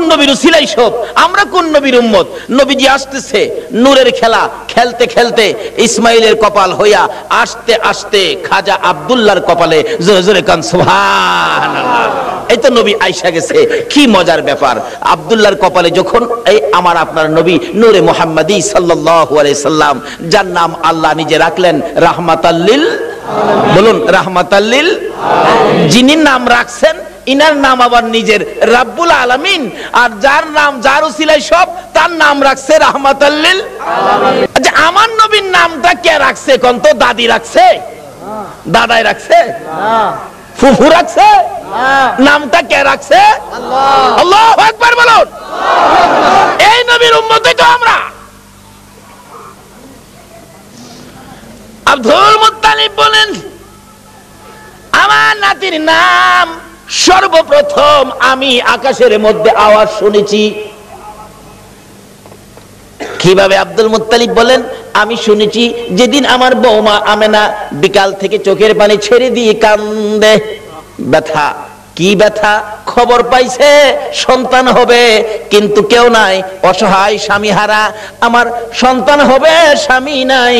কোন নবীর উসিলাই সব, আমরা কোন নবীর উম্মত। নবীজি আসতেছে নূরের খেলা খেলতে খেলতে ইসমাইলের কপাল হইয়া আস্তে আস্তে খাজা আব্দুল্লাহর কপালে। জোরে জোরে কান সুবহানাল্লাহ। এই তো নবী আয়েশা গেছে, কি মজার ব্যাপার। আব্দুল্লাহর কপালে যখন এই আমার আপনার নবী নূরে মুহাম্মাদি সাল্লাল্লাহু আলাইহি সাল্লাম, যার নাম আল্লাহ নিজে রাখলেন রাহমাতাল লিল, বলুন রাহমাতাল লিল, যিনি নাম রাখছেন ইনার নাম আবার নিজের রাব্বুল আলামিন, আর যার নাম যার উসিলায় সব, তার নাম রাখছে রাহমাতাল লিল আলামিন। আচ্ছা আমার নবীর নামটা কে রাখছে কোন তো? দাদি রাখছে? দাদাই রাখছে? ফুফু রাখছে? নামটা কে রাখছে? আল্লাহ। আল্লাহু আকবার বলুন। এই নবীর উম্মতে তো আমরা। আব্দুল মুত্তালিব বলেন আমার নাতির নাম সর্বপ্রথম আমি আকাশের মধ্যে আওয়াজ শুনেছি। কিভাবে? আব্দুল মুত্তালিব বলেন আমি শুনেছি যেদিন আমার বৌমা আমেনা বিকাল থেকে চোখের পানি ছেড়ে দিয়ে কান্দে। ব্যথা, কি ব্যথা? খবর পাইছে সন্তান হবে, কিন্তু কেউ নাই, অসহায় স্বামীহারা। আমার সন্তান হবে, স্বামী নাই,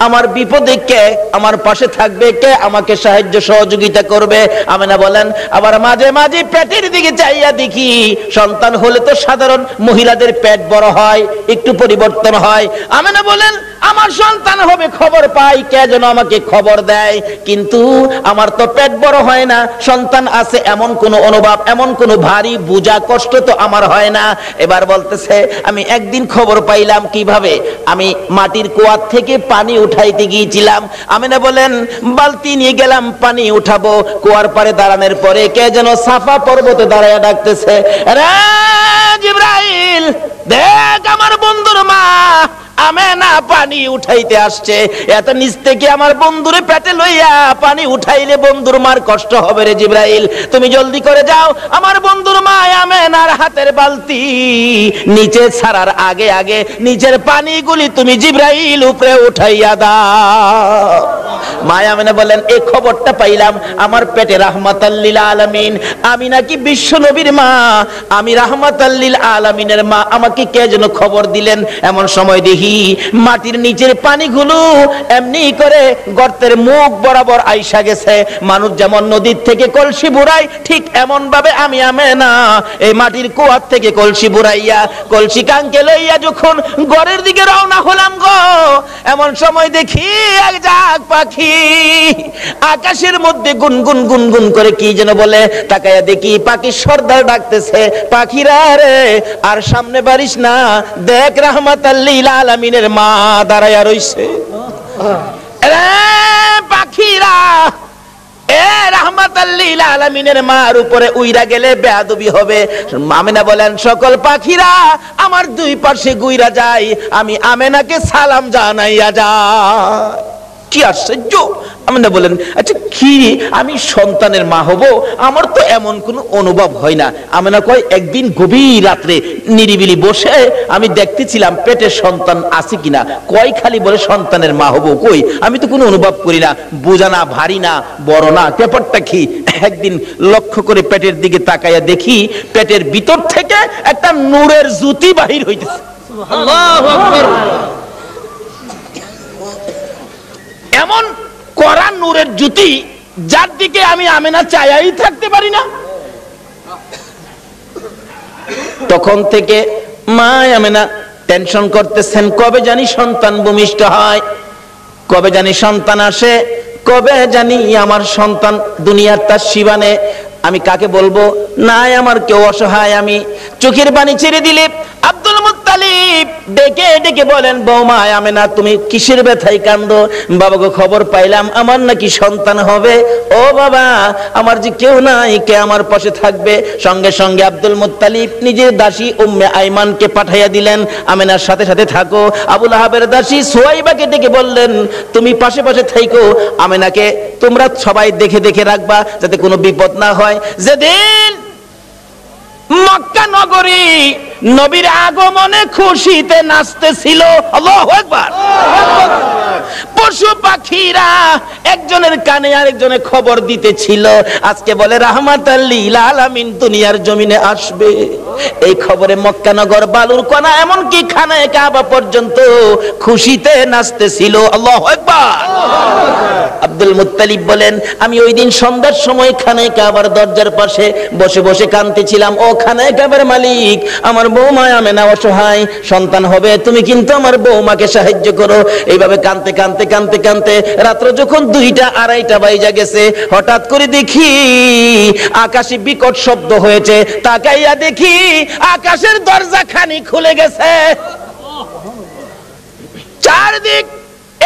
আমার বিপদে কে আমার পাশে থাকবে, কে আমাকে সাহায্য সহযোগিতা করবে? আমেনা বলেন আবার মাঝে মাঝে পেটের দিকে চাইয়া দেখি, সন্তান হলে তো সাধারণ মহিলাদের পেট বড় হয়, একটু পরিবর্তন হয়। আমেনা বলেন আমার সন্তান হবে, খবর পাই, কে যেন আমাকে খবর দেয়, কিন্তু আমার তো পেট বড় হয় না, সন্তান আছে এমন কোন অনুভব, এমন কোন ভারী বোঝা কষ্ট তো আমার হয় না। এবার বলতেছে আমি একদিন খবর পাইলাম। কিভাবে? আমি মাটির কুয়ার থেকে পানি উঠাইতে গিয়েছিলাম। আমিনা বলেন বালতি নিয়ে গেলাম পানি উঠাবো, কুয়ার পারে দাঁড়ানোর পরে কে যেন সাফা পর্বতে দাঁড়ায় ডাকতেছে, রে জিবরাইল দেখ আমার বন্ধুর মা আমেনা পানি উঠাইতে আসছে। এত নিচ থেকে আমার বন্ধুরে পেটে লইয়া পানি উঠাইলে বন্ধুর মার কষ্ট হবে রে জিবরাইল, তুমি জলদি করে যাও, আমার বন্ধুর মা আমেনার হাতের বালতি নিচে ছাড়ার আগে আগে নিচের পানিগুলি তুমি জিবরাইল উপরে উঠাইয়া দাও। মা আমেনা বলেন এই খবরটা পাইলাম আমার পেটে রাহমাতাল লিল আলামিন, আমি নাকি বিশ্ব নবীর মা, আমি রাহমাতাল লিল আলামিনের মা, আমাকে কে যেন খবর দিলেন। এমন সময় দেখি মাটির নিচের পানিগুলো এমনি করে গর্তের মুখ বরাবর আইসা গেছে। মানুষ যেমন নদীর থেকে কলসি বুড়ায়, ঠিক এমন ভাবে আমি আমেনা এই মাটির কুয়ার থেকে কলসি বুড়াইয়া কলসি কাঙ্কে লইয়া যখন ঘরের দিকে রওনা হলাম গো, এমন সময় দেখি এক জাগ পাখি আকাশের মধ্যে গুনগুন গুনগুন করে কি যেন বলে। তাকায়া দেখি পাখি সর্দার ডাকতেছে, পাখিরা রে আর সামনে বাড়িস না, দেখ রাহমাতাল লিল আলামিনের মা দাঁড়ায়া রইছে। পাখিরা এ রাহমাতাল লিল আলামিনের মার উপরে উইরা গেলে বেয়াদবি হবে। আমেনা বলেন সকল পাখিরা আমার দুই পাশে গুইরা যায়, আমি আমেনাকে সালাম জানাইয়া যায়। কি আশ্চর্য! আমেনা বলেন আচ্ছা কি আমি সন্তানের মা হব, আমার তো এমন কোনো অনুভব হয় না। আমেনা কয় একদিন গভীর রাত্রে নিরিবিলি বসে আমি দেখতেছিলাম পেটে সন্তান আছে কিনা, কয় খালি বলে সন্তানের মা হব, কই আমি তো কোনো অনুভব করি না, বোঝা না, ভারী না, বড় না, ব্যাপারটা কি? একদিন লক্ষ্য করে পেটের দিকে তাকাইয়া দেখি পেটের ভিতর থেকে একটা নূরের জ্যোতি বাহির হইতেছে। আল্লাহু আকবার! এমন কড়া নূরের জ্যোতি যার দিকে আমি আমেনা চাইয়াই থাকতে পারি না। তখন থেকে মা আমেনা টেনশন করতেছেন কবে জানি সন্তান ভূমিষ্ঠ হয়, কবে জানি সন্তান আসে, কবে জানি আমার সন্তান দুনিয়ার তার শিবানে। আমি কাকে বলবো? নাই আমার কেউ অসহায়। আমি চোখের পানি ছেড়ে দিলে আব্দুল মুত্তালিব ডেকে ডেকে বলেন বৌমা আমেনা তুমি কিসের ব্যথায় কান্দো? বাবা গো খবর পাইলাম আমার নাকি সন্তান হবে। ও বাবা আমার যে কেউ নাই, কে আমার পাশে থাকবে? সঙ্গে সঙ্গে আব্দুল মুত্তালিব নিজের দাসী উম্মে আইমানকে পাঠাইয়া দিলেন, আমেনার সাথে সাথে থাকো। আবু লাহাবের দাসী সুয়াইবাকে ডেকে বললেন তুমি পাশে পাশে থাকো, আমেনাকে তোমরা সবাই দেখে দেখে রাখবা যাতে কোনো বিপদ না হয়। যেদিন মক্কা নগরী নবীর আগমনে খুশিতে নাচতেছিল, আল্লাহু আকবার, পশু পাখিরা একজনের কানে আরেকজনের খবর দিতেছিল, আজকে বলে রাহমাতাল লিল আলামিন দুনিয়ার জমিনে আসবে। এই খবরে মক্কা নগর, বালুর কণা, এমনকি খানায়ে কাবা পর্যন্ত খুশিতে নাচতেছিল। আল্লাহু আকবার। আব্দুল মুত্তালিব বলেন, আমি ওই দিন সন্ধ্যার সময় খানায়ে কাবার দরজার পাশে বসে বসে কাঁদতেছিলাম। ও খানায়ে কাবার মালিক, আমার বৌমা আমেনা অসহায়, সন্তান হবে, তুমি কিন্তু আমার বৌমাকে সাহায্য করো। এইভাবে কাঁদতে কাঁদতে কাঁদতে কাঁদতে রাত্র যখন 2টা 2:30 বাজে গেছে, হঠাৎ করে দেখি আকাশে বিকট শব্দ হয়েছে। তাকাইয়া দেখি আকাশের দরজা খানি খুলে গেছে। চারদিক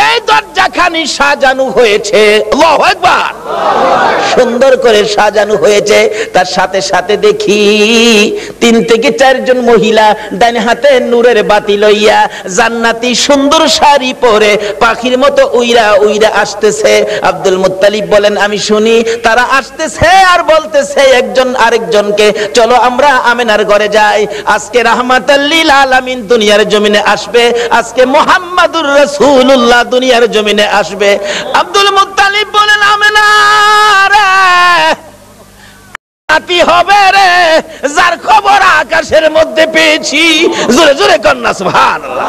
এই দরজাখানি সাজানো হয়েছে। আল্লাহু আকবার। সুন্দর করে সাজানো হয়েছে। তার সাথে সাথে দেখি 3 থেকে 4 জন মহিলা ডান হাতে নূরের বাতি লইয়া জান্নাতি সুন্দর শাড়ি পরে পাখির মতো উইরা উইরা আসতেছে। আব্দুল মুত্তালিব বলেন, আমি শুনি তারা আসতেছে আর বলতেছে একজন আরেকজনকে, চলো আমরা আমেনার ঘরে যাই। আজকে রাহমাতাল লিল আলামিন দুনিয়ার জমিনে আসবে, আজকে মুহাম্মাদুর রাসূলুল্লাহ দুনিয়ার জমিনে আসবে। আব্দুল মুত্তালিব বলেন, আমেনা রে, নাতি হবে রে, যার খবর আকাশের মধ্যে পেয়েছি। জোরে জোরে কন্যা সুবহানাল্লাহ।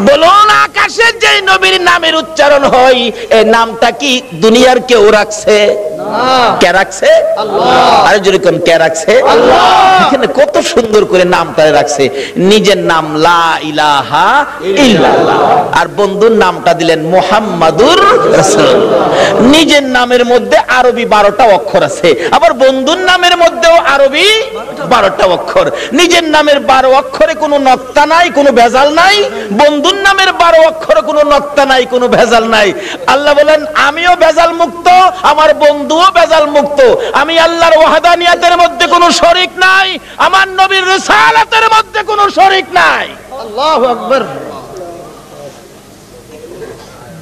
বলুন, আকাশের যে নবীর নামের উচ্চারণ হয়, এই নামটা কি দুনিয়ার কেউ রাখছে? কে রাখছে? আল্লাহ। আর জোরে কোন কে রাখছে? আল্লাহ। এখানে কত সুন্দর করে নামটা রাখছে। নিজের নাম লা ইলাহা ইল্লাল্লাহ, আর বন্ধুর নামটা দিলেন মুহাম্মাদুর রাসূলুল্লাহ। নিজের নামের মধ্যে আরবি 12টা অক্ষর আছে, আবার বন্ধুর নামের মধ্যেও আরবি 12টা অক্ষর। নিজের নামের 12 অক্ষরে কোনো নক্তা নাই, কোনো ভেজাল নাই। বন্ধুর নামের 12 অক্ষরে কোনো নক্তা নাই, কোনো ভেজাল নাই। আল্লাহ বলেন, আমিও ভেজাল মুক্ত, আমার বন্ধুও ভেজাল মুক্ত। আমি আল্লাহর ওয়াহদানিয়াতের মধ্যে কোনো শরীক নাই, আমার নবীর রিসালাতের মধ্যে কোনো শরীক নাই। আল্লাহু আকবার।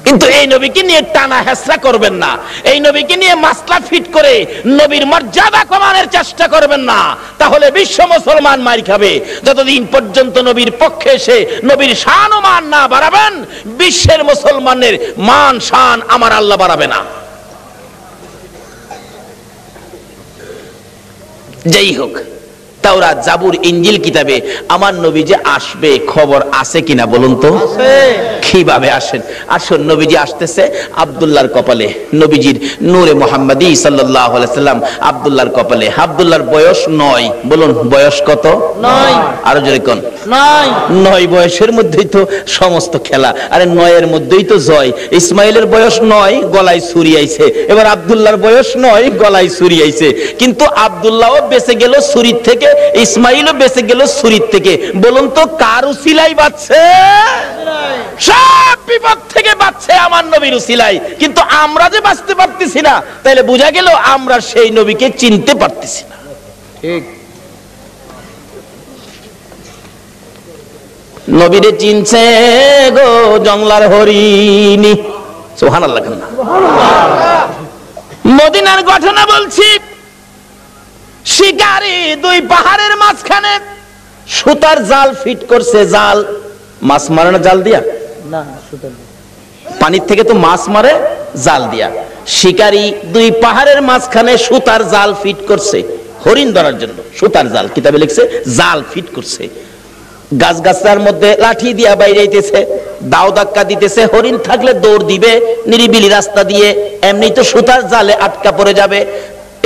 কিন্তু এই নবীকে নিয়ে টানা হেসরা করবেন না, এই নবীকে নিয়ে মাসলা ফিট করে নবীর মর্যাদা কমানোর চেষ্টা করবেন না, তাহলে বিশ্ব মুসলমান মার খাবে। যতদিন পর্যন্ত নবীর পক্ষে এসে নবীর শান ও মান না বাড়াবেন, বিশ্বের মুসলমানের মান শান আমার আল্লাহ বাড়াবে না। যেই হোক, তাওরাত, জাবুর, ইনজিল কিতাবে আমার নবী যে আসবে খবর আছে কিনা বলুন তো? কিভাবে আসেন? আসুন, নবীজি আসতেছে আব্দুল্লাহর কপালে, নবীজির নূরে মুহাম্মাদি সাল্লাল্লাহু আলাইহি সাল্লাম আব্দুল্লাহর কপালে। আব্দুল্লাহর বয়স 9। বলুন, বয়স কত? 9। আরো জোরে কোন? 9 বয়সের মধ্যেই তো সমস্ত খেলা। আরে 9 মধ্যেই তো জয়। ইসমাইলের বয়স 9, গলায় ছুরি আইছে। এবার আব্দুল্লাহর বয়স 9, গলায় ছুরি আইছে। কিন্তু আব্দুল্লাহও বেঁচে গেল ছুরির থেকে, ইসমাইলও বেঁচে গেল ছুরির থেকে। বলুন তো কার উসিলাই বাঁচছে? সব বিপদ থেকে বাঁচছে আমার নবীর উসিলাই। কিন্তু আমরা যে বাঁচতে পারতেছি না, তাহলে বোঝা গেল আমরা সেই নবীকে চিনতে পারতেছি না। ঠিক। নবীরে চিনছে গো জংলার হরিণী। সুবহানাল্লাহ। মদিনার ঘটনা বলছি। শিকারী 2 পাহাড়ের মাঝখানে সুতার জাল ফিট করছে। জাল, মাছ মারে না জাল দিয়া? না, সুতার পানির থেকে তো মাছ মারে জাল দিয়া। শিকারী 2 পাহাড়ের মাঝখানে সুতার জাল ফিট করছে হরিণ ধরার জন্য। সুতার জাল, কিতাবে লিখছে জাল ফিট করছে। গাছগাছার মধ্যে লাঠি দিয়া বাইরেইতেছে, দাও ধাক্কা দিতেছে। হরিণ থাকলে দৌড় দিবে নিরিবিলি রাস্তা দিয়ে, এমনি তো সুতার জালে আটকা পড়ে যাবে।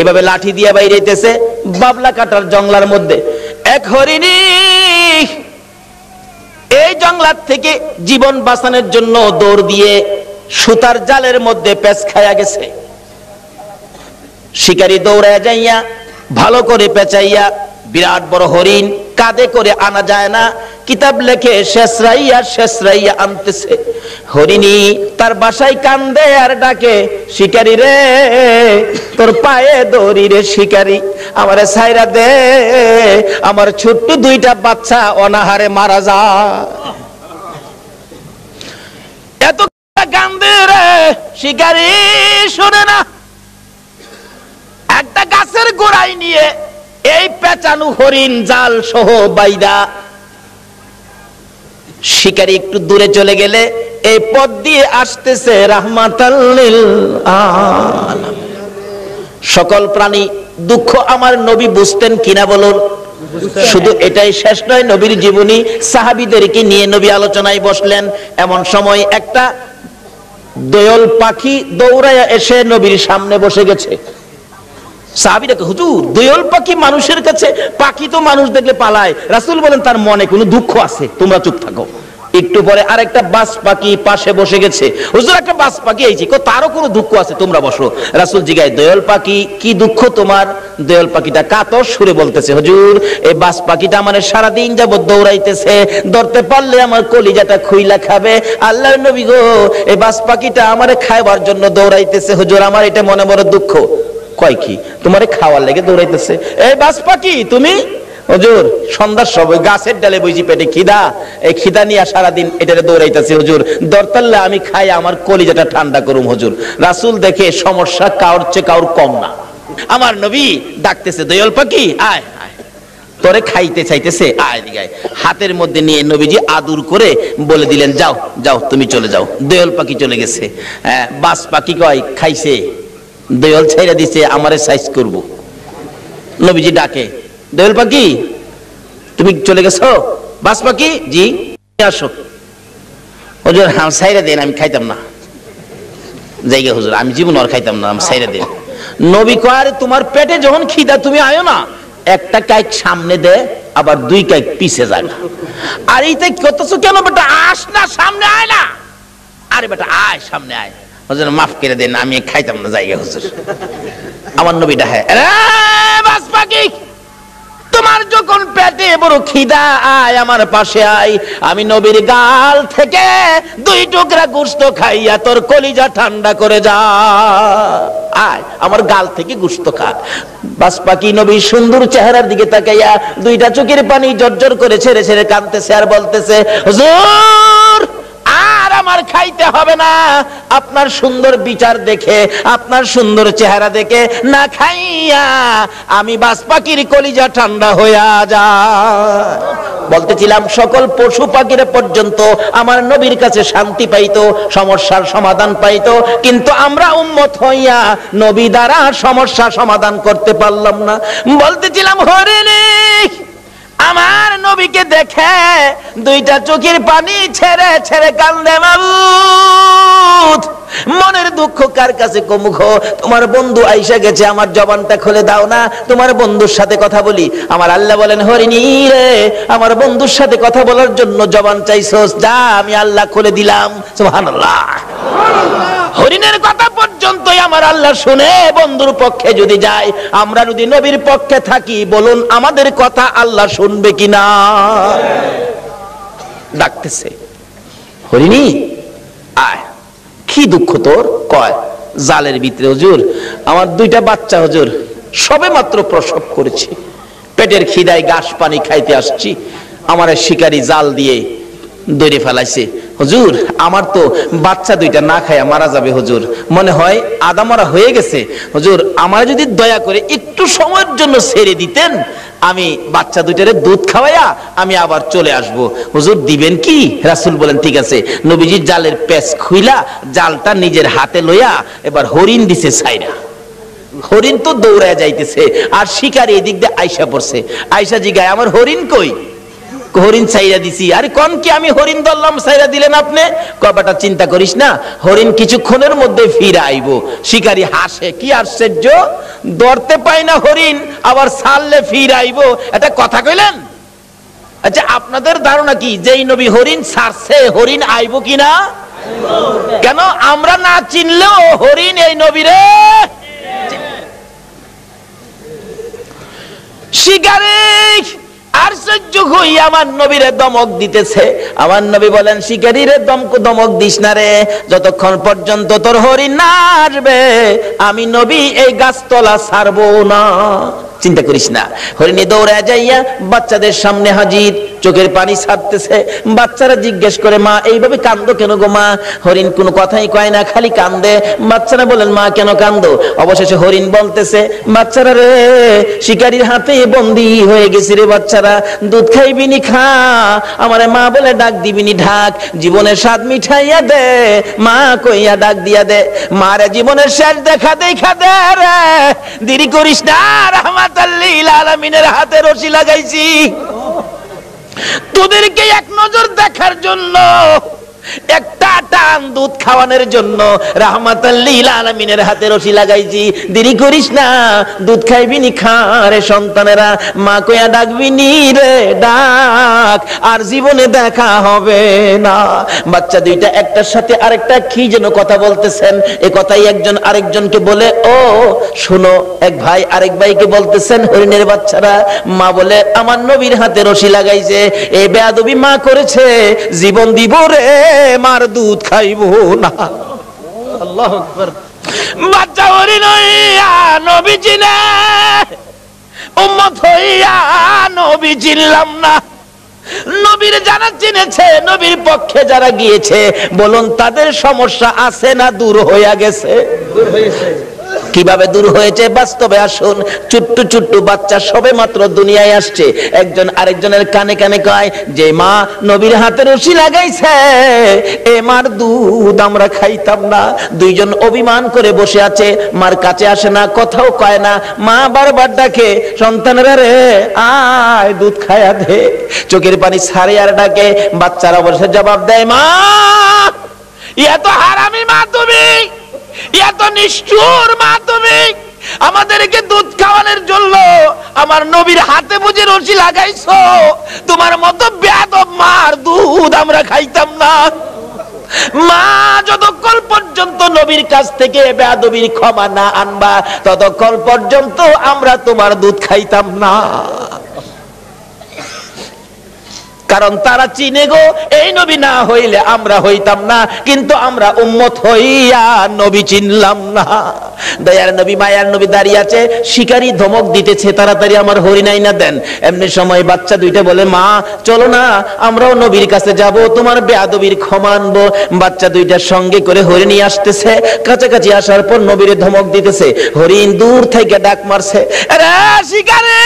এভাবে লাঠি দিয়া বাইরেইতেছে বাবলা কাটার জঙ্গলার মধ্যে। এক হরিণী এই জঙ্গলার থেকে জীবন বাঁচানোর জন্য দৌড় দিয়ে সুতার জালের মধ্যে পেঁচ খায়া গেছে। শিকারী দৌড়ায় যাইয়া ভালো করে পেঁচাইয়া বিরাট বড় হরিণ কাঁধে করে আনা যায় না। কিতাব লেখে শেষরাইয়া আনতেছে। হরিণী তার বাসায় কান্দে আর ডাকে, শিকারী রে তোর পায়ে দড়ি রে শিকারী, আমারে ছাইরা দে, আমার ছোট্ট 2টা বাচ্চা অনাহারে মারা যায়। এত কান্দে রে শিকারী, শুনে না। একটা গাছের গোড়ায় নিয়ে এই পেঁচানো হরিণ জাল সহ বাইদা শিকারী একটু দূরে চলে গেলে এই পথ দিয়ে আসতেছে রাহমাতাল লিল আলামিন। সকল প্রাণী দুঃখ আমার নবী বুঝতেন কিনা বলুন? শুধু এটাই শেষ নয়, নবীর জীবনী সাহাবীদেরকে নিয়ে নবী আলোচনায় বসলেন। এমন সময় একটা দোয়েল পাখি দৌড়ায়া এসে নবীর সামনে বসে গেছে। সাহাবীরা কয়, হুজুর দোয়েল পাখি মানুষের কাছে, পাখি তো মানুষ দেখলে পালায়। রাসূল বলেন তার মনে কোনো দুঃখ আছে, তোমরা চুপ থাকো। একটু পরে আরেকটা বাজ পাখি পাশে বসে গেছে। হুজুর একটা বাজ পাখি আইছে, তারও কোনো দুঃখ আছে, তোমরা বসো। রাসূল জিগায়, দোয়েল পাখি কি দুঃখ তোমার? দোয়েল পাখিটা কাতর সুরে বলতেছে, হুজুর এই বাজ পাখিটা আমার সারাদিন যাবত দৌড়াইতেছে, ধরতে পারলে আমার কলিজাটা খুইলা খাবে। আল্লাহর নবী গো, এই বাজ পাখিটা আমারে খাইবার জন্য দৌড়াইতেছে, হুজুর আমার এটা মনে বড় দুঃখ। কয় কি তোমারে খাওয়ার লেগে দৌড়াইতেছে? এই বাজ পাখি তুমি? হুজুর সন্ধ্যার সময় গাছের ডালে বইছি, পেটে খিদা, এই খিদা নিয়ে সারাদিন এটারে দৌড়াইতেছি, হুজুর দরতাল্লা আমি খাই আমার কলিজাটা ঠান্ডা করুম। হুজুর রাসূল দেখে সমস্যা কাউর চেয়ে কাউর কম না। আমার নবী ডাকতেছে, দোয়েল পাখি আয় আয়, তোরে খাইতে চাইতেছে, আয় দিগায়। হাতের মধ্যে নিয়ে নবীজি আদর করে বলে দিলেন, যাও যাও তুমি চলে যাও। দোয়েল পাখি চলে গেছে। বাজ পাখি কয় খাইছে, দোয়েল ছাইরা দিছে, আমারে সাইজ করব। নবীজি ডাকে, দোয়েল পাখি তুমি চলে গেছো? বাজ পাখি জি আসো। হুজুর হ্যাঁ সাইরা দেন, আমি খাইতাম না। জায়গা হুজুর আমি জীবন আর খাইতাম না, আমি সাইরা দেন। নবী কয়, তোমার পেটে যখন খিদা তুমি আয়ো না, একটা কাইক সামনে দে, আবার দুই কাইক পিছে জাগা। আর এইটা কতছো কেন বেটা? আস না, সামনে আয় না। আরে বেটা আয়, সামনে আয়। হুজুর মাফ করে দেন, আমি খাইতাম না। জায়গা হুজুর আমার নবীটা হ্যাঁ, বাজ পাখি তোমার যখন পেটে বড় খিদা, আয় আমার পাশে আয়, আমি নবীর গাল থেকে দুই টুকরা গোশত খাইয়া তোর কলিজা ঠান্ডা করে যা। আয় আমার গাল থেকে গোশত খা। বাজ পাখি নবীর সুন্দর চেহারার দিকে তাকাইয়া দুইটা চোখের পানি জর্জর করে ছেড়ে ছেড়ে কাঁদতেছে আর বলতেছে, হুজুর আর আমার খাইতে হবে না, আপনার সুন্দর বিচার দেখে, আপনার সুন্দর চেহারা দেখে না খাইয়া আমি বাজ পাখির কলিজা ঠান্ডা হইয়া যায়। বলতেছিলাম সকল পশু পাখিরা পর্যন্ত আমার নবীর কাছে শান্তি পাইতো, সমস্যার সমাধান পাইতো, কিন্তু আমরা উম্মত হইয়া নবী দ্বারা সমস্যা সমাধান করতে পারলাম না। বলতেছিলাম হরিণী আমার নবীকে দেখে দুইটা চোখের পানি ছেড়ে ছেড়ে কান্দে। মাবুদ মনের দুঃখ কার কাছে কমুখ? তোমার বন্ধু আইসা গেছে, আমার জবানটা খুলে দাও না, তোমার বন্ধুর সাথে কথা বলি। আমার আল্লাহ বলেন, হরিণী রে আমার বন্ধুর সাথে কথা বলার জন্য জবান চাইছস, যা আমি আল্লাহ খুলে দিলাম। সুবহানাল্লাহ। হরিণের কথা পর্যন্তই আমার আল্লাহ শুনে বন্ধুর পক্ষে যদি যায়, আমরা যদি নবীর পক্ষে থাকি, বলুন আমাদের কথা আল্লাহ শুনবে কিনা? ডাকতেছে, হরিণী আয়, কি দুঃখ তোর? কয় জালের ভিতরে হুজুর আমার দুইটা বাচ্চা, হুজুর সবে মাত্র প্রসব করেছি, পেটের খিদায় ঘাস পানি খাইতে আসছি, আমার শিকারী জাল দিয়ে ধরে ফেলাইছে। হুজুর আমার তো বাচ্চা দুইটা না খায়া মারা যাবে, হুজুর মনে হয় আদা মারা হয়ে গেছে। হুজুর আমার যদি দয়া করে একটু সময়ের জন্য ছেড়ে দিতেন, আমি বাচ্চা দুইটারে দুধ খাওয়াইয়া আমি আবার চলে আসব। হুজুর দিবেন কি? রাসূল বলেন ঠিক আছে। নবীজি জালের পেঁচ খুইলা জালটা নিজের হাতে লইয়া এবার হরিণ দিছে ছাইরা। হরিণ তো দৌড়ায় যাইতেছে, আর শিকারী এদিক দিয়ে আইসা পড়ছে। আইসা জিগায়, আমার হরিণ কই? হরিণ ছাইরা দিছি। আরে কোন কি আমি হরিণ ধরলাম, ছাইরা দিলেন আপনি? কবাটা চিন্তা করিস না, হরিণ কিছুক্ষণের মধ্যে ফিরে আইব। শিকারী হাসে, কি আশ্চর্য, ধরতে পাই না হরিণ, আবার ছাড়লে ফিরে আইব, এটা কথা কইলেন? আচ্ছা আপনাদের ধারণা কি যেই নবী হরিণ ছাড়ছে, হরিণ আইব কিনা? কেন আমরা না চিনলেও হরিণ এই নবীরে শিকারী আশ্চর্য হই আমার নবীরে দমক দিতেছে। আমার নবী বলেন, শিকারীরে দমক দিস না রে, যতক্ষণ পর্যন্ত তোর হরিণ না আসবে আমি নবী এই গাছতলা ছাড়বো না। চিন্তা করিস না। হরিণী দৌড়ে যাইয়া বাচ্চাদের সামনে হাজির, চোখের পানি ছাড়তেছে। বাচ্চারা জিজ্ঞেস করে, মা এইভাবে কান্দো কেন গো মা? হরিণ কোনো কথাই কয় না, খালি কান্দে। বাচ্চারা বলেন, মা কেন কান্দো? অবশেষে হরিণ বলতেছে, বাচ্চারা রে, শিকারীর হাতে বন্দী হয়ে গেছি রে বাচ্চারা, দুধ খাইবিনি খা, আমারে মা বলে ডাক দিবিনি ঢাক, জীবনের স্বাদ মিঠাইয়া দে, মা কইয়া ডাক দিয়া দে, মারে জীবনের শেষ দেখা দেখা দে রে, দেরি করিস না, রাহমাতাল লিল আলামিনের হাতে রশি লাগাইছি, তোদেরকে এক নজর দেখার জন্য, একটা টান দুধ খাওয়ানোর জন্য রাহমাতাল লিল আলামিনের হাতে রশি লাগাইছি, দেরি করিস না, দুধ খাইবি নি খা রে সন্তানেরা, মা কইয়া ডাকবি নি রে ডাক, আর জীবনে দেখা হবে না। বাচ্চা দুইটা একটার সাথে আরেকটা কি যেন কথা বলতেছেন, এ কথাই একজন আরেকজনকে বলে, ও শোনো, এক ভাই আরেক ভাইকে বলতেছেন, হরিণের বাচ্চারা, মা বলে আমার নবীর হাতে রশি লাগাইছে, এই বেয়াদবি মা করেছে, জীবন দিব রে, মার দুধ খাইবো না। আল্লাহু আকবার। বাচ্চা হরিণ হইয়া নবী চিনে, উম্মত হইয়া নবী চিনলাম না। নবীর যারা চিনেছে, নবীর পক্ষে যারা গিয়েছে, বলুন তাদের সমস্যা আছে না দূর হইয়া গেছে? দূর হয়েছে। কিভাবে দূর হয়েছে বাস্তবে আসুন। ছোট্ট ছোট্ট বাচ্চা সবে মাত্র দুনিয়ায় আসছে, একজন আরেকজনের কানে কানে কয় যে মা নবীর হাতে রশি লাগাইছে, এ মার দুধ আমরা খাইতাম না। দুইজন অভিমান করে বসে আছে, মার কাছে আসে না, কথাও কয় না। মা বারবার ডাকে, সন্তানেরা রে আয় দুধ খায়া দে, চোখের পানি ছাড়ে আর ডাকে। বাচ্চারা অবশ্য জবাব দেয়, মা এত হারামি মা তুমি, এত নিষ্ঠুর মা তুমি, আমাদেরকে দুধ খাওয়ানোর জন্য আমার নবীর হাতে বুঝে রশি লাগাইছো, তোমার মতো বেয়াদব মার দুধ আমরা খাইতাম না। মা যতক্ষণ পর্যন্ত নবীর কাছ থেকে বেয়াদবির ক্ষমা না আনবা, ততক্ষণ পর্যন্ত আমরা তোমার দুধ খাইতাম না। কারণ তারা চিনে গো, এই নবী না হইলে আমরা হইতাম না, কিন্তু আমরা উম্মত হইয়া নবী চিনলাম না। দয়ার নবী মায়ার নবী দাঁড়িয়ে আছে, শিকারী ধমক দিতেছে, তাড়াতাড়ি আমার হরিণ আইনা দেন। এমনি সময় বাচ্চা দুইটা বলে, মা চলো না, আমরাও নবীর কাছে যাব, তোমার বেয়াদবির ক্ষমা আনবো। বাচ্চা দুইটার সঙ্গে করে হরিণ নিয়ে আসতেছে, কাছাকাছি আসার পর নবীর ধমক দিতেছে। হরিণ দূর থেকে ডাক মারছে, আরে শিকারী,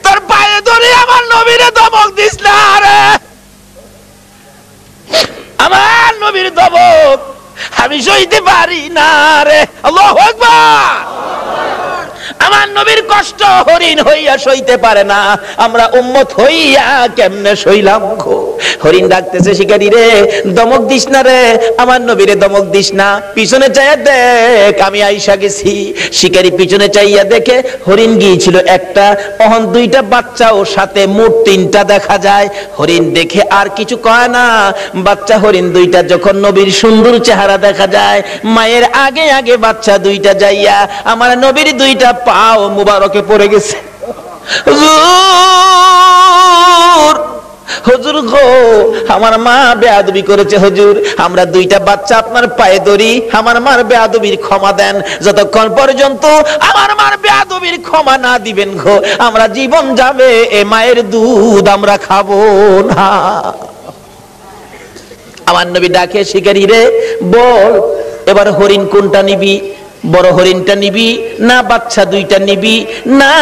তোর পায়ে ধরে আমার নবীরে ধমক দিস না রে, আমার নবীর ধমক আমি সইতে পারি না রে। আল্লাহু আকবার। আমার নবীর কষ্ট হরিণ হইয়া সইতে পারে না, আমরা উম্মত হইয়া কেমনে সইলাম গো। হরিণ ডাকতেছে, শিকারী রে দমক দিস না রে, আমার নবীরে দমক দিস না, পিছনে চাইয়া দেখ আমি আইসা গেছি। শিকারী পিছনে চাইয়া দেখে হরিণ গিয়েছিল একটা, অহন দুইটা বাচ্চা ও সাথে মোট তিনটা দেখা যায়। হরিণ দেখে আর কিছু কয় না। বাচ্চা হরিণ দুইটা যখন নবীর সুন্দর চেহারা দেখা যায়, মায়ের আগে আগে বাচ্চা দুইটা যাইয়া আমার নবীর দুইটা পাও মুবারকে পড়ে গেছে। হুজুর, হুজুর গো, আমার মা বেয়াদবি করেছে হুজুর, আমরা দুইটা বাচ্চা আপনার পায়ে ধরি, আমার মার বেয়াদবির ক্ষমা দেন। যতক্ষণ পর্যন্ত আমার মার বেয়াদবির ক্ষমা না দিবেন গো, আমরা জীবন যাবে, এ মায়ের দুধ আমরা খাবো না। আমার নবী ডাকে, শিকারী রে বল এবার হরিণ কোনটা নিবি? বড় হরিণটা নিবি না বাচ্চা দুইটা নিবি? না,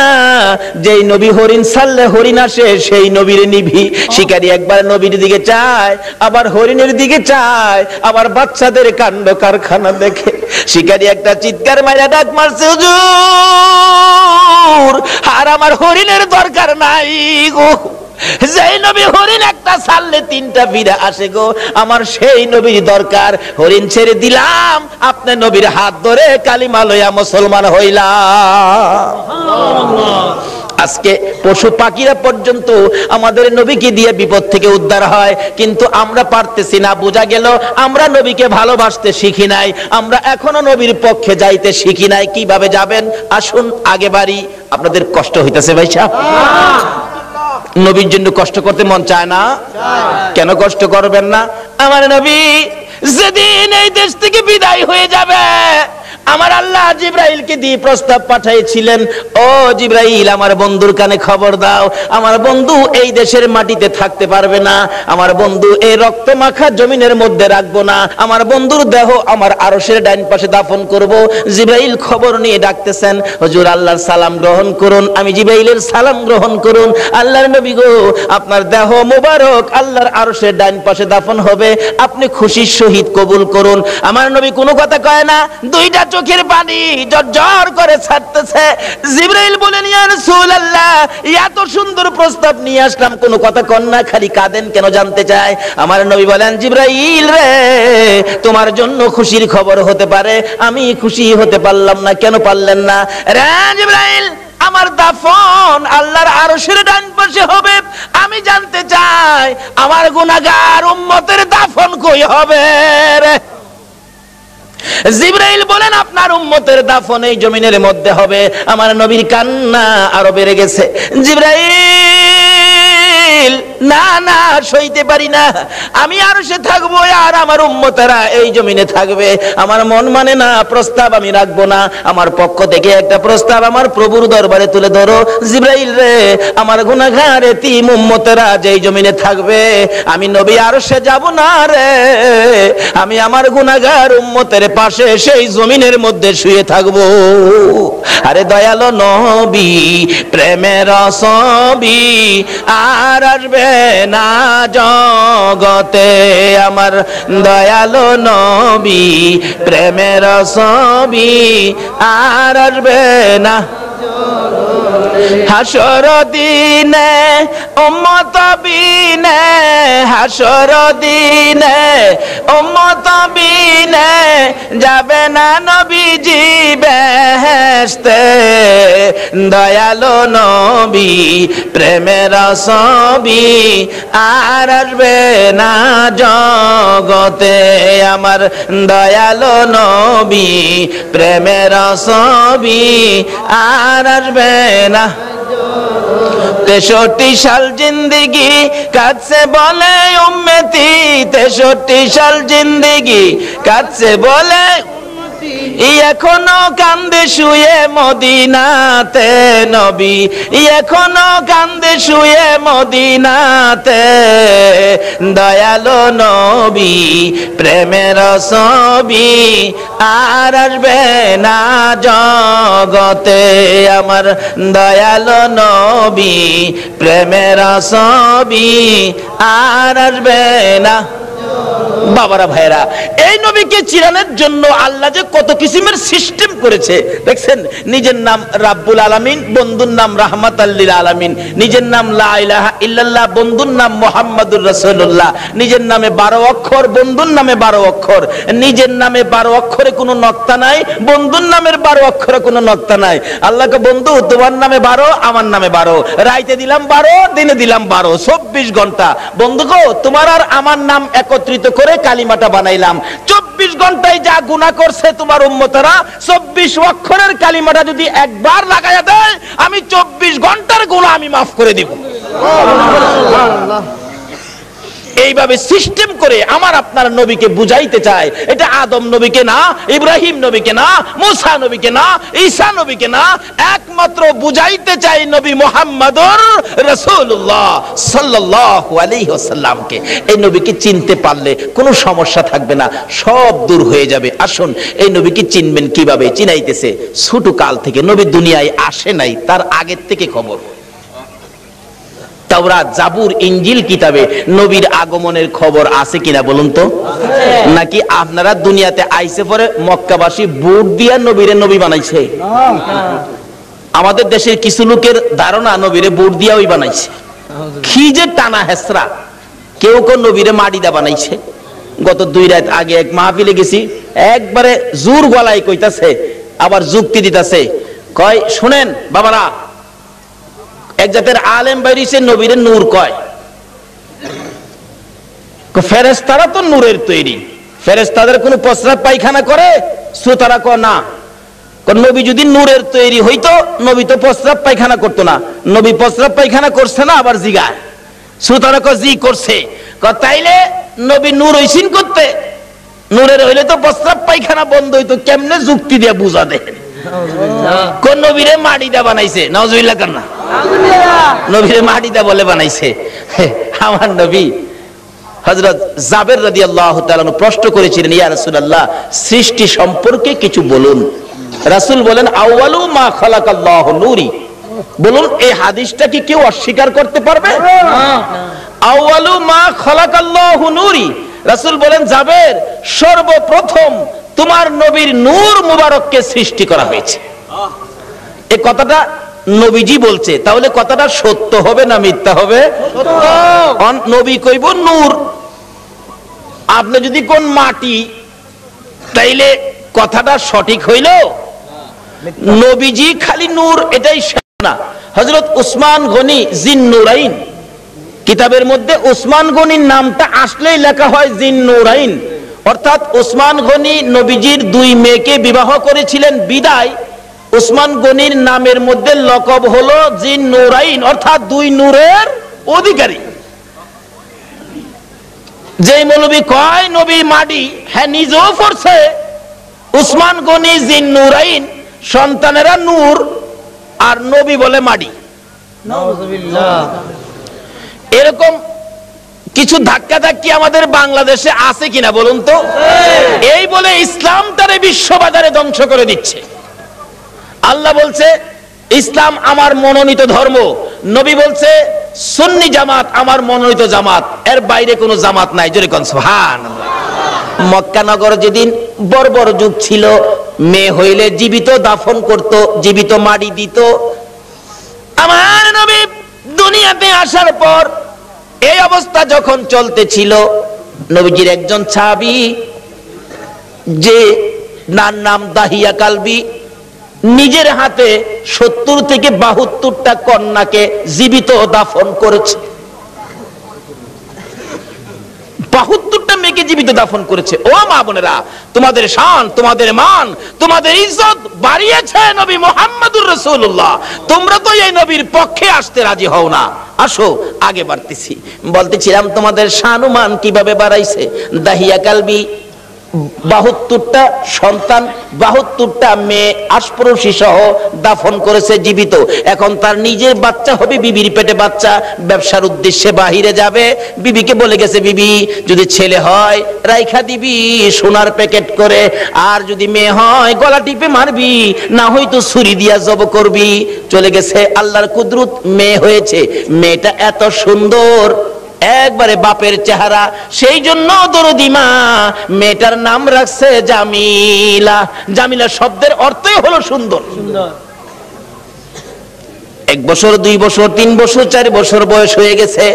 যেই নবী হরিণ ছাড়লে হরিণ আসে সেই নবীরে নিবি। শিকারী একবার নবীর দিকে চায়, আবার হরিণের দিকে চায়, আবার বাচ্চাদের কাণ্ড কারখানা দেখে শিকারী একটা চিৎকার মাইরা ডাক মারছে, হুজুর আর আমার হরিণের দরকার নাই গো, যেই নবী হরিণ একটা ছাড়লে তিনটা ফিরে আসে গো, আমার সেই নবীর দরকার। হরিণ ছেড়ে দিলাম, আপনি নবীর হাত ধরে কালিমা লইয়া মুসলমান হইলাম। আজকে পশু পাখিরা পর্যন্ত আমাদের নবীকে দিয়ে বিপদ থেকে উদ্ধার হয়, কিন্তু আমরা পারতেছি না। বোঝা গেল আমরা নবীকে ভালোবাসতে শিখি নাই, আমরা এখনো নবীর পক্ষে যাইতে শিখি নাই। কিভাবে যাবেন আসুন আগে বাড়ি। আপনাদের কষ্ট হইতেছে ভাই সাহেব? নবীর জন্য কষ্ট করতে মন চায় না? কেন কষ্ট করবেন না? আমার নবী যেদিন এই দেশ থেকে বিদায় হয়ে যাবে, আমার আল্লাহ জিবরাইলকে দিয়ে প্রস্তাব পাঠিয়েছিলেন, ও জিবরাইল আমার বন্ধুর কানে খবর দাও, আমার বন্ধু এই দেশের মাটিতে থাকতে পারবে না, আমার বন্ধু এই রক্ত মাখা জমিনের মধ্যে রাখবো না, আমার বন্ধুর দেহ আমার আরশের ডাইন পাশে দাফন করব। জিবরাইল খবর নিয়ে ডাকতেছেন, হুজুর আল্লাহর সালাম গ্রহণ করুন। আমি জিবরাইলের সালাম গ্রহণ করুন। আল্লাহর নবী গো, আপনার দেহ মোবারক আল্লাহর আরশের ডাইন পাশে দাফন হবে, আপনি খুশির সহিত কবুল করুন। আমার নবী কোনো কথা কয় না, দুইটা চোখের পানি ঝরঝর করে ছাড়তেছে। জিবরাইল বলেন, ইয়া রাসূলুল্লাহ, এত সুন্দর প্রস্তাব নিয়ে আসলাম, কোনো কথা কন না, খালি কাঁদেন কেন জানতে চায়। আমার নবী বলেন, জিবরাইল রে, তোমার জন্য খুশির খবর হতে পারে, আমি খুশি হতে পারলাম না। কেন পারলেন না? রে জিবরাইল, আমার দাফন আল্লাহর আরশের ডান পাশে হবে, আমি জানতে চাই আমার গুনাহগার উম্মতের দাফন কই হবে রে? জিবরাইল বলেন, আপনার উম্মতের দাফন এই জমিনের মধ্যে হবে। আমার নবীর কান্না আরো বেড়ে গেছে। জিবরাইল, না না, সইতে পারি না, আমি আরশে থাকবো আর আমার উম্মতেরা এই জমিনে থাকবে, আমার মন মানে না, প্রস্তাব আমি রাখবো না। আমার পক্ষ থেকে একটা প্রস্তাব আমার প্রভুর দরবারে তুলে ধরো। জিবরাইল রে, আমার গুনাহগার এতিম উম্মতেরা যেই জমিনে থাকবে, আমি নবী আরশে যাব না রে, আমি আমার গুনাহগার উম্মতের পাশে সেই জমিনের মধ্যে শুয়ে থাকবো। আরে দয়ালো নবী, প্রেমের ছবি আর আসবে না জগতে, আমার দয়ালো নবী, প্রেমের ছবি আর আসবে না। হাসর দিনে উম্মত বিনে, হাসর দিনে উম্মত বিনে যাবে না নবীজি বেহেশতে। দয়ালো নবী, প্রেমের ছবি আর আসবে না জগতে, আমার দয়ালো নবী, প্রেমের ছবি আর আসবে না। 63 সাল জিন্দেগি কাছে বলে উম্মতি, 63 সাল জিন্দেগি কাছে বলে, এখনো কান্দে শুয়ে মদিনাতে নবী, এখনো কান্দে শুয়ে মদিনাতে। দয়ালো নবী, প্রেমের ছবি আর আসবে না জগতে, আমার দয়ালো নবী, প্রেমের ছবি আর আসবে না। বাবারা ভাইরা, এই নবীকে চিরানোর জন্য আল্লাহ যে কত কিসিমের সিস্টেম করেছে দেখছেন। নিজের নাম রাব্বুল আলামিন, বন্ধুর নাম রাহমাতাল লিল আলামিন, নিজের নাম লা ইলাহা ইল্লাল্লাহ, বন্ধুর নাম মুহাম্মাদুর রাসূলুল্লাহ, নিজের নামে 12 অক্ষর, বন্ধুর নামে 12 অক্ষর, নিজের নামে 12 অক্ষরে কোনো নক্তা নাই, বন্ধুর নামের 12 অক্ষরে কোনো নক্তা নাই। আল্লাহকে বন্ধু, তোমার নামে 12, আমার নামে 12, রাইতে দিলাম 12, দিনে দিলাম 12, 24 ঘন্টা। বন্ধু গো, তোমার আর আমার নাম একত্রিত করে কালিমাটা বানাইলাম। 24 ঘন্টায় যা গুনাহ করছে তোমার উম্মতেরা, 24 অক্ষরের কালিমাটা যদি একবার লাগায়া দেয়, আমি 24 ঘন্টার গুনাহ আমি মাফ করে দিব। এইভাবে সিস্টেম করে আমার আপনার নবীকে বুঝাইতে চায়। এটা আদম নবীকে না, ইব্রাহিম নবীকে না, মুসা নবীকে না, ঈসা নবীকে না, একমাত্র বুঝাইতে চাই নবী মুহাম্মদুর রাসূলুল্লাহ সাল্লাল্লাহু আলাইহি ওয়াসাল্লামকে। এই নবীকে চিনতে পারলে কোনো সমস্যা থাকবে না, সব দূর হয়ে যাবে। আসুন, এই নবীকে চিনবেন কিভাবে? চিনাইতেছে ছোট কাল থেকে, নবী দুনিয়ায় আসে নাই, তার আগের থেকে খবর। তাওরাত, জাবুর, ইনজিল কিতাবে নবীর আগমনের খবর আছে কিনা বলুন তো? নাকি আপনারা দুনিয়াতে আইসে পরে মক্কাবাসী বুট দিয়া নবীরে নবী বানাইছে? আমাদের দেশের কিছু লোকের ধারণা নবীরে বুট দিয়া ওই বানাইছে। কি যে টানা হেসরা! কেউ কেউ নবীরে মাটি দা বানাইছে। গত 2 রাত আগে এক মাহফিলে গেছি, একবারে জোর গলায় কইতাছে, আবার যুক্তি দিতাছে, কয় শুনেন বাবারা, এক জাতের আলেম বাইরিছে নবীরে নূর কয়। ফেরেশতারা তো নূরের তৈরি, ফেরেশতাদের কোনো প্রস্রাব পায়খানা করে? শ্রোতারা কয় না। নবী যদি নূরের তৈরি হইতো, নবী তো প্রস্রাব পায়খানা করতো না। নবী প্রস্রাব পায়খানা করছে না? আবার জিগায়। শ্রোতারা কয় জি করছে। তাইলে নবী নূর হইছেন করতে? নূরের হইলে তো প্রস্রাব পায়খানা বন্ধ হইতো, কেমনে যুক্তি দিয়ে বুঝা দেন? কোন নবীরে মাটি দা বানাইছে? নাউজুবিল্লাহ কান্না। নবীরে মাটি দা বলে বানাইছে? আমার নবী হযরত জাবের রাদিয়াল্লাহু তাআলা প্রশ্ন করেছিলেন, ইয়া রাসূলুল্লাহ, সৃষ্টি সম্পর্কে কিছু বলুন। রাসূল বলেন, আউয়ালু মা খালাকাল্লাহু নূরি। বলুন, এই হাদিসটা কি কেউ অস্বীকার করতে পারবে? আউয়ালু মা খালাকাল্লাহু নূরি। রাসূল বলেন, জাবের, সর্বপ্রথম তোমার নবীর নূর মুবারককে সৃষ্টি করা হয়েছে। এই কথাটা নবীজি বলছে, তাহলে কথাটা সত্য হবে না মিথ্যা হবে? নবী কইব নূর, আপনি যদি কোন মাটি, তাইলে কথাটা সঠিক হইল? নবীজি খালি নূর এটাই না। হযরত উসমান গনি জিন্নুরাইন কিতাবের মধ্যে উসমান গনির নামটা আসলেই লেখা হয় জিন্নুরাইন, অর্থাৎ উসমান গনি নবীজির দুই মেয়েকে বিবাহ করেছিলেন বিদায় উসমান গনির নামের মধ্যে লকব হলো জিন্নুরাইন, অর্থাৎ দুই নূরের অধিকারী। যেই মৌলবী কয় নবী মাটি, হ্যাঁ নিজেও পড়ছে উসমান গনি জিন্নুরাইন, সন্তানেরা নূর, আর নবী বলে মাটি। এরকম কিছু ধাক্কা ধাক্কি আমাদের বাংলাদেশে আছে কিনা বলুন তো? এই বলে ইসলামটারে বিশ্ববাজারে ধ্বংস করে দিচ্ছে। আল্লাহ বলছে ইসলাম আমার মনোনীত ধর্ম, নবী বলছে সুন্নি জামাত আমার মনোনীত জামাত, এর বাইরে কোনো জামাত নাই। জোরে কোন সুবহানাল্লাহ। মক্কা নগর যেদিন বর্বর যুগ ছিল, মেয়ে হইলে জীবিত দাফন করত, জীবিত মাটি দিত। আমার নবী দুনিয়াতে আসার পর এই অবস্থা যখন চলতেছিল, নবীজির একজন সাহাবী, যে নাম দাহিয়া কালবি, নিজের হাতে 70 থেকে 72টা কন্যাকে জীবিত দাফন করেছে। 72টা মেয়েকে জীবিত দাফন করেছে। ও মা বোনেরা, তোমাদের শান, তোমাদের মান, তোমাদের ইজ্জত বাড়িয়েছে নবী মুহাম্মদুর রাসূলুল্লাহ। তোমরা তো এই নবীর পক্ষে আসতে রাজি হও না। আসো আগে বাড়তেছি। বলতেছিলাম তোমাদের শান ও মান কিভাবে বাড়াইছে। দাহিয়া কালবি 72টা সন্তান, 72টা মেয়ে আশপরশী সহ দাফন করেছে জীবিত। এখন তার নিজের বাচ্চা হবে, বিবির পেটে বাচ্চা, ব্যবসার উদ্দেশ্যে বাহিরে যাবে। বিবিকে বলে গেছে, বিবি যদি ছেলে হয় রাইখা দিবি সোনার প্যাকেট করে, আর যদি মেয়ে হয় গলা টিপে মারবি, না হয়তো ছুরি দিয়া জব করবি। চলে গেছে, আল্লাহর কুদরত মেয়ে হয়েছে। মেয়েটা এত সুন্দর, একবারে বাপের চেহারা, সেই জন্য দরদি মা মেয়েটার নাম রাখছে জামিলা। জামিলা শব্দের অর্থই হলো সুন্দর। 1 বছর 2 বছর 3 বছর 4 বছর বয়স হয়ে গেছে।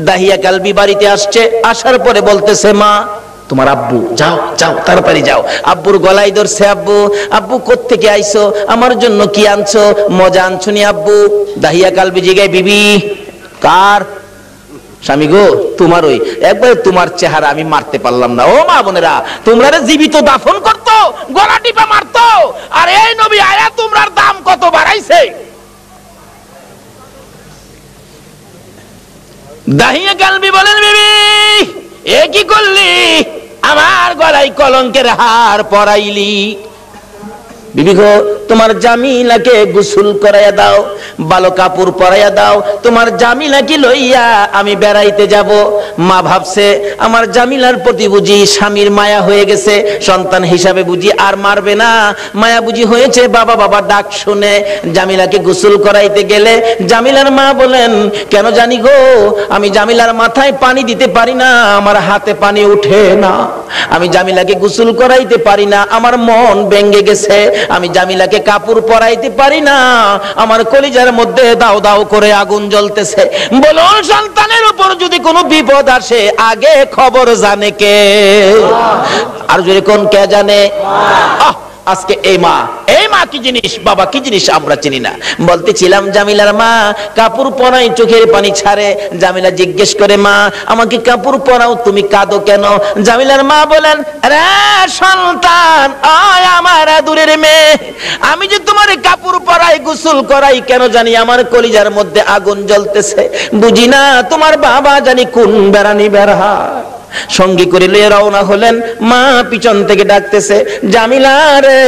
দাহিয়া কালবি বাড়িতে আসছে, আসার পরে বলতেছে, মা তোমার আব্বু, যাও যাও তাড়াতাড়ি যাও। আব্বুর গলায় ধরছে, আব্বু আব্বু কোত্থেকে আইছো, আমার জন্য কি আনছো, মজা আনছো নি আব্বু? দাহিয়া কালবি জিগায়, বিবি কার? স্বামী গো তোমারই। একবার তোমার চেহারা আমি মারতে পারলাম না। ও মা বোনেরা, তোমরা জীবিত দাফন করতো, গলা টিপা মারতো, আর এই নবী আয়া তোমরার দাম কত বাড়াইছে। দাহিয়া কালবি বলেন, বিবি এ কি করলি, আমার গলায় কলঙ্কের হার পরাইলি। বিবি গো তোমার জামিলাকে গোসল করাইয়া দাও, ভালো কাপড় পরাইয়া দাও, তোমার জামিলাকে লইয়া আমি বেড়াইতে যাব। মা ভাবছে আমার জামিলার প্রতি বুঝি স্বামীর মায়া হয়ে গেছে, সন্তান হিসাবে বুঝি আর মারবে না, মায়া বুঝি হয়েছে, বাবা বাবা ডাক শুনে জামিলাকে গোসল করাইতে গেলে জামিলার মা বলেন, কেন জানি গো আমি জামিলার মাথায় পানি দিতে পারি না, আমার হাতে পানি উঠে না, আমি জামিলাকে গোসল করাইতে পারি না, আমার মন ভেঙে গেছে, আমি জামিলাকে কাপড় পরাইতে পারি না, আমার কলিজার মধ্যে দাও দাও করে আগুন জ্বলতেছে। বলুন, সন্তানের উপর যদি কোনো বিপদ আসে আগে খবর জানে কে? আর যদি কোন কে জানে? আজকে এই মা কি জিনিস, বাবা কি জিনিস আমরা চিনি না। বলতেছিলাম জামিলার মা কাপড় পরাই, চোখের পানি ছাড়ে। জামিলা জিজ্ঞেস করে, মা আমাকে কাপড় পরাও, তুমি কাঁদো কেন? জামিলার মা বলেন, রে সন্তান, আয় আমার দূরের মেয়ে, আমি যে তোমার কাপড় পরাই গোসল করাই, কেন জানি আমার কলিজার মধ্যে আগুন জ্বলতেছে, বুঝি না তোমার বাবা জানি কোন বেড়ানি বেড়া। সঙ্গী করে লয়ে রওনা হলেন। মা পিছন থেকে ডাকতেছে, জামিলা রে,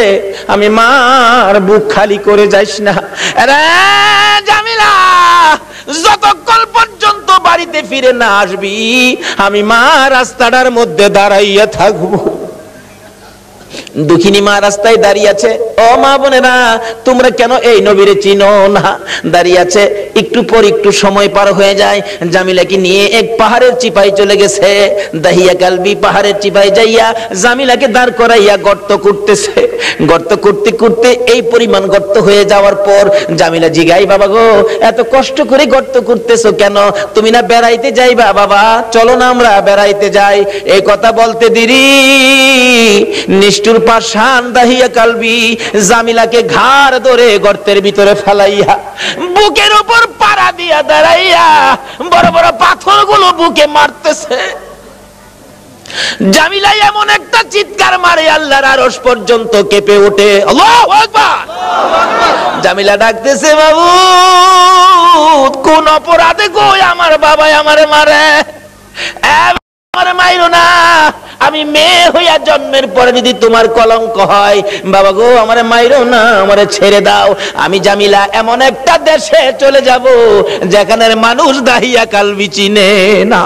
আমি মার বুক খালি করে যাইস না রে জামিলা, যতক্ষণ পর্যন্ত বাড়িতে ফিরে না আসবি আমি মা রাস্তাটার মধ্যে দাঁড়াইয়া থাকবো। দুঃখিনী মা রাস্তায় দাঁড়িয়ে আছে। ও মা বোনেরা, তোমরা কেন এই নবীরে চিনো না? দাঁড়িয়ে আছে। একটু পর একটু সময় পার হয়ে যায়। জামিলাকে নিয়ে এক পাহাড়ের চিপায় চলে গেছে। দাহিয়া কালবি পাহাড়ের চিপায় যাইয়া জামিলাকে দাঁড় করাইয়া গর্ত করতেছে। গর্ত করতে করতে এই পরিমাণ গর্ত হয়ে যাওয়ার পর জামিলা জিগাই, বাবা গো, এত কষ্ট করে গর্ত করতেছো কেন? তুমি না বেড়াইতে যাইবা? বাবা চলো না আমরা বেড়াইতে যাই। এই কথা বলতে দেরি নিষ্ঠুর পাষাণ দাহিয়া কালবি জামিলাকে ঘাড় ধরে গর্তের ভিতরে ফেলাইয়া বুকের উপর পাড়া দিয়া দাঁড়াইয়া বড় বড় পাথরগুলো বুকে মারতেছে। জামিলা এমন একটা চিৎকার মারে আল্লাহর আরশ পর্যন্ত কেঁপে ওঠে। আল্লাহু আকবার। জামিলা ডাকতেছে, বাবু কোন অপরাধে গো আমার বাবা আমারে মারে? আমারে মাইরো না, আমি মেয়ে হইয়া জন্মের পরে যদি তোমার কলঙ্ক হয়, বাবা গো আমারে মাইরো না, আমারে ছেড়ে দাও। আমি জামিলা এমন একটা দেশে চলে যাব যেখানের মানুষ দাহিয়া কালবি চিনে না।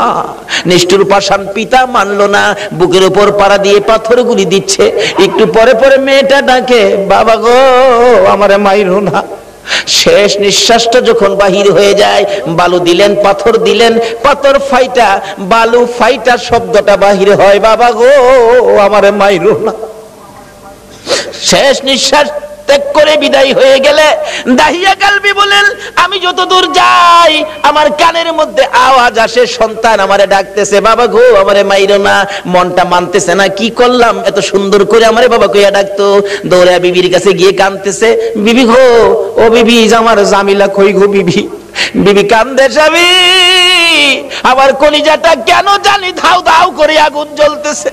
নিষ্ঠুর পাষাণ পিতা মানলো না, বুকের উপর পাড়া দিয়ে পাথরগুলি দিচ্ছে। একটু পরে পরে মেয়েটা ডাকে, বাবা গো আমারে মাইরো না। শেষ নিঃশ্বাসটা যখন বাহির হয়ে যায়, বালু দিলেন, পাথর দিলেন, পাথর ফাইটা বালু ফাইটা শব্দটা বাহির হয়, বাবা গো আমারে মাইরো না। শেষ নিঃশ্বাস ত্যাগ করে বিদায় হয়ে গেলে দাহিয়া কালবি বলেন, আমি যত দূর যাই আমার কানের মধ্যে আওয়াজ আসে, সন্তান আমারে ডাকতেছে, বাবা গো আমারে মাইরো না। মনটা মানতেছে না, কি করলাম, এত সুন্দর করে আমারে বাবা কইয়া ডাকতো। দৌড়া বিবির কাছে গিয়ে কাঁদতেছে, বিবি গো, ও বিবি আমার জামিলা কই গো বিবি? বিবি কান্দে, স্বামী আমার কলিজাটা কেন জানি ধাউ ধাউ করে আগুন জ্বলতেছে।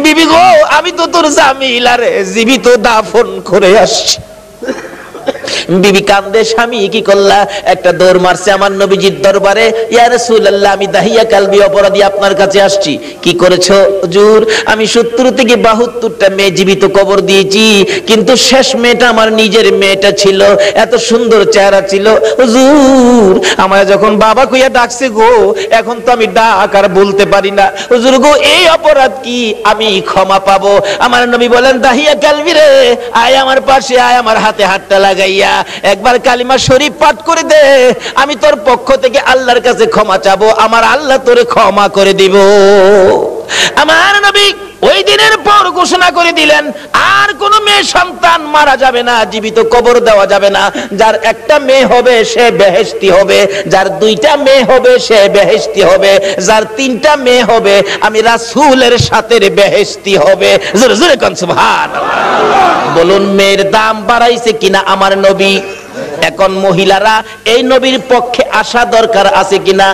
বিবি গো, আমি তো তোর জামিলারে জীবিত দাফন করে আসছি। বিবি কান্দে, স্বামী কি করলা? একটা দৌড় মারছে আমার নবীজির দরবারে, ইয়া রাসূলুল্লাহ আমি দাহিয়া কালবি অপরাধী আপনার কাছে আসছি। কি করেছো হুজুর? আমি 70 থেকে 72টা মেয়ে জীবিত কবর দিয়েছি, কিন্তু শেষ মেয়েটা আমার নিজের মেয়েটা ছিল, এত সুন্দর চেহারা ছিল। হুজুর আমার যখন বাবা কইয়া ডাকছে গো, এখন তো আমি ডাক আর বলতে পারি না। হুজুর গো, এই অপরাধ কি আমি ক্ষমা পাবো? আমার নবী বলেন, দাহিয়া কালবি রে, আয় আমার পাশে আয়, আমার হাতে হাতটা লাগাইয়া একবার কালিমা শরীফ পাঠ করে দে, আমি তোর পক্ষ থেকে আল্লাহর কাছে ক্ষমা চাবো, আমার আল্লাহ তোরে ক্ষমা করে দিব। আমার নবী ওই দিনের পর ঘোষণা করে দিলেন, আর কোন মেয়ে সন্তান মারা যাবে না, জীবিত কবর দেওয়া যাবে না। যার একটা মেয়ে হবে সে বেহেশতি হবে, যার 2টা মেয়ে হবে সে বেহেশতি হবে, যার 3টা মেয়ে হবে আমি রাসূলের সাথে বেহেশতি হবে। জোরে জোরে কোন সুবহানাল্লাহ। বলুন মেয়ের দাম বাড়াইছে কিনা আমার নবী? এখন মহিলারা এই নবীর পক্ষে আসা দরকার আছে কিনা?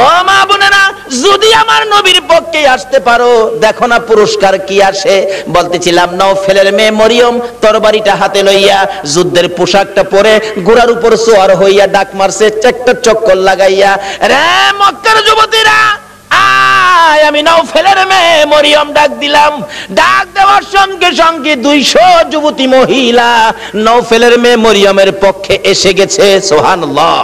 ও মা বোনেরা, যদি আমার নবীর পক্ষে আসতে পারো, দেখো না পুরস্কার কি আসে। বলতেছিলাম, নওফেলের মেয়ে মরিয়ম তরবারিটা হাতে লইয়া যুদ্ধের পোশাকটা পরে ঘোড়ার উপর সোয়ার হইয়া ডাক মারছে, একটা চক্কর লাগাইয়া, রে মক্কার যুবতীরা আমি নওফেলের মেয়ে মরিয়ম ডাক দিলাম। ডাক দেওয়ার সঙ্গে সঙ্গে 200 যুবতী মহিলা নওফেলের মেয়ে মরিয়মের পক্ষে এসে গেছে। সুবহানাল্লাহ।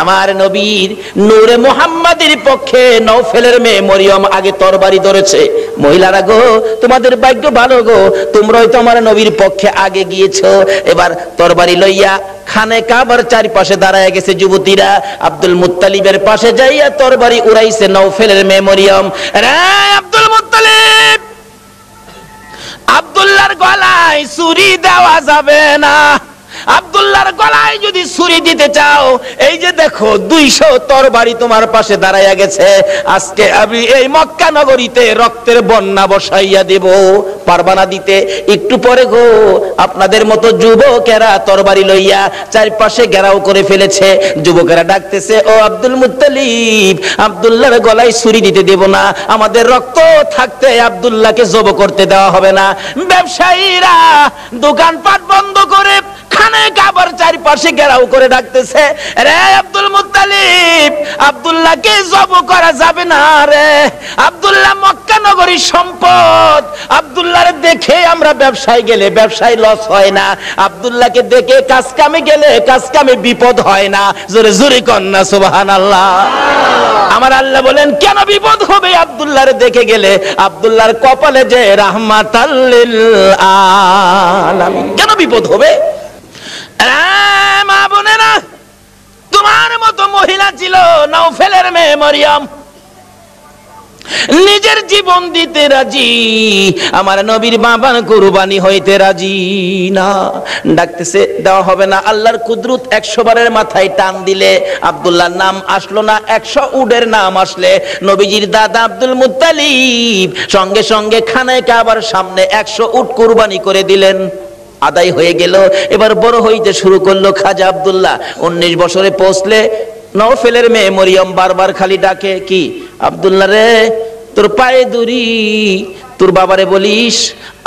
আমার নবীর নূরে মুহাম্মাদের পক্ষে নওফেলের মেয়ে মরিয়ম আগে তরবারি ধরেছে। মহিলারা গো, তোমাদের ভাগ্য ভালো গো, তোমরাই তো আমার নবীর পক্ষে আগে গিয়েছো। এবার তরবারি লইয়া খানে কাবার চারপাশে দাঁড়ায় গেছে যুবতীরা। আব্দুল মুত্তালিবের পাশে যাইয়া তরবারি উড়াইছে নওফেলের মেয়ে মরিয়ম। রে আব্দুল মুত্তালিব, আব্দুল্লাহর গলায় ছুরি দেওয়া যাবে না। আব্দুল্লাহর গলায় যদি ছুরি দিতে চাও, এই যে দেখো 200 তরবারি তোমার পাশে দাঁড়াইয়া গেছে, আজকে আমি এই মক্কা নগরীতে রক্তের বন্যা বসাইয়া দেব। পারবা না দিতে? একটু পরে গো আপনাদের মতো যুবকেরা তরবারি লইয়া চারপাশে ঘেরাও করে ফেলেছে। যুবকেরা ডাকতেছে, ও আব্দুল মুত্তালিব, আব্দুল্লাহর গলায় ছুরি দিতে দেব না, আমাদের রক্ত থাকতে আব্দুল্লাহকে জব করতে দেওয়া হবে না। ব্যবসায়ীরা দোকানপাট বন্ধ করে খানে কাবার চারপাশে ঘেরাও করে ডাকতেছে, রে আব্দুল মুত্তালিব, আব্দুল্লাহকে জব করা যাবে না রে। আব্দুল্লাহ মক্কা নগরীর সম্পদ। আব্দুল্লাহরে দেখে আমরা ব্যবসায় গেলে ব্যবসায় লস হয় না, আব্দুল্লাহকে দেখে কাজ কামে গেলে কাজ কামে বিপদ হয় না। জোরে জোরে কন্যা সুবহানাল্লাহ। আমার আল্লাহ বলেন কেন বিপদ হবে আব্দুল্লাহরে দেখে গেলে? আব্দুল্লাহর কপালে যে রাহমাতাল লিল আলামিন, কেন বিপদ হবে? মা বোনেরা, তোমার মতো মহিলা ছিল নওফেলের মেয়ে মরিয়ম, নিজের জীবন দিতে রাজি, আমার নবীর বাবার কুরবানি হইতে রাজি না। ডাকতেছে, দেওয়া হবে না। আল্লাহর কুদরত 100 বারের মাথায় টান দিলে আব্দুল্লাহর নাম আসলো না, 100 উটের নাম আসলে নবীজির দাদা আব্দুল মুত্তালিব সঙ্গে সঙ্গে খানায় কাবার সামনে 100 উট কুরবানি করে দিলেন। আদায় হয়ে গেল। এবার বড় হইতে শুরু করলো খাজা আব্দুল্লাহ। 19 বছরে পৌঁছলে নওফেলের মেয়ে মরিয়ম বারবার খালি ডাকে, কি আব্দুল্লাহ রে, তোর পায়ে দড়ি, তোর বাবারে বলিস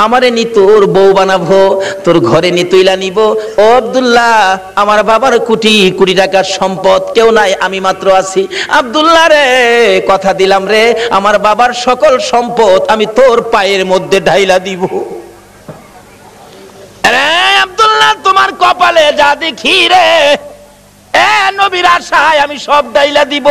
আমারে নি তোর বউ বানাবো, তোর ঘরে নি তুইলা নিব। ও আব্দুল্লাহ, আমার বাবার কোটি কোটি টাকার সম্পদ, কেউ নাই, আমি মাত্র আছি। আব্দুল্লাহ রে, কথা দিলাম রে, আমার বাবার সকল সম্পদ আমি তোর পায়ের মধ্যে ঢাইলা দিব। আব্দুল্লাহ, তোমার কপালে যা দেখি রে, নবীর আশায় আমি সব ডাইলা দিব।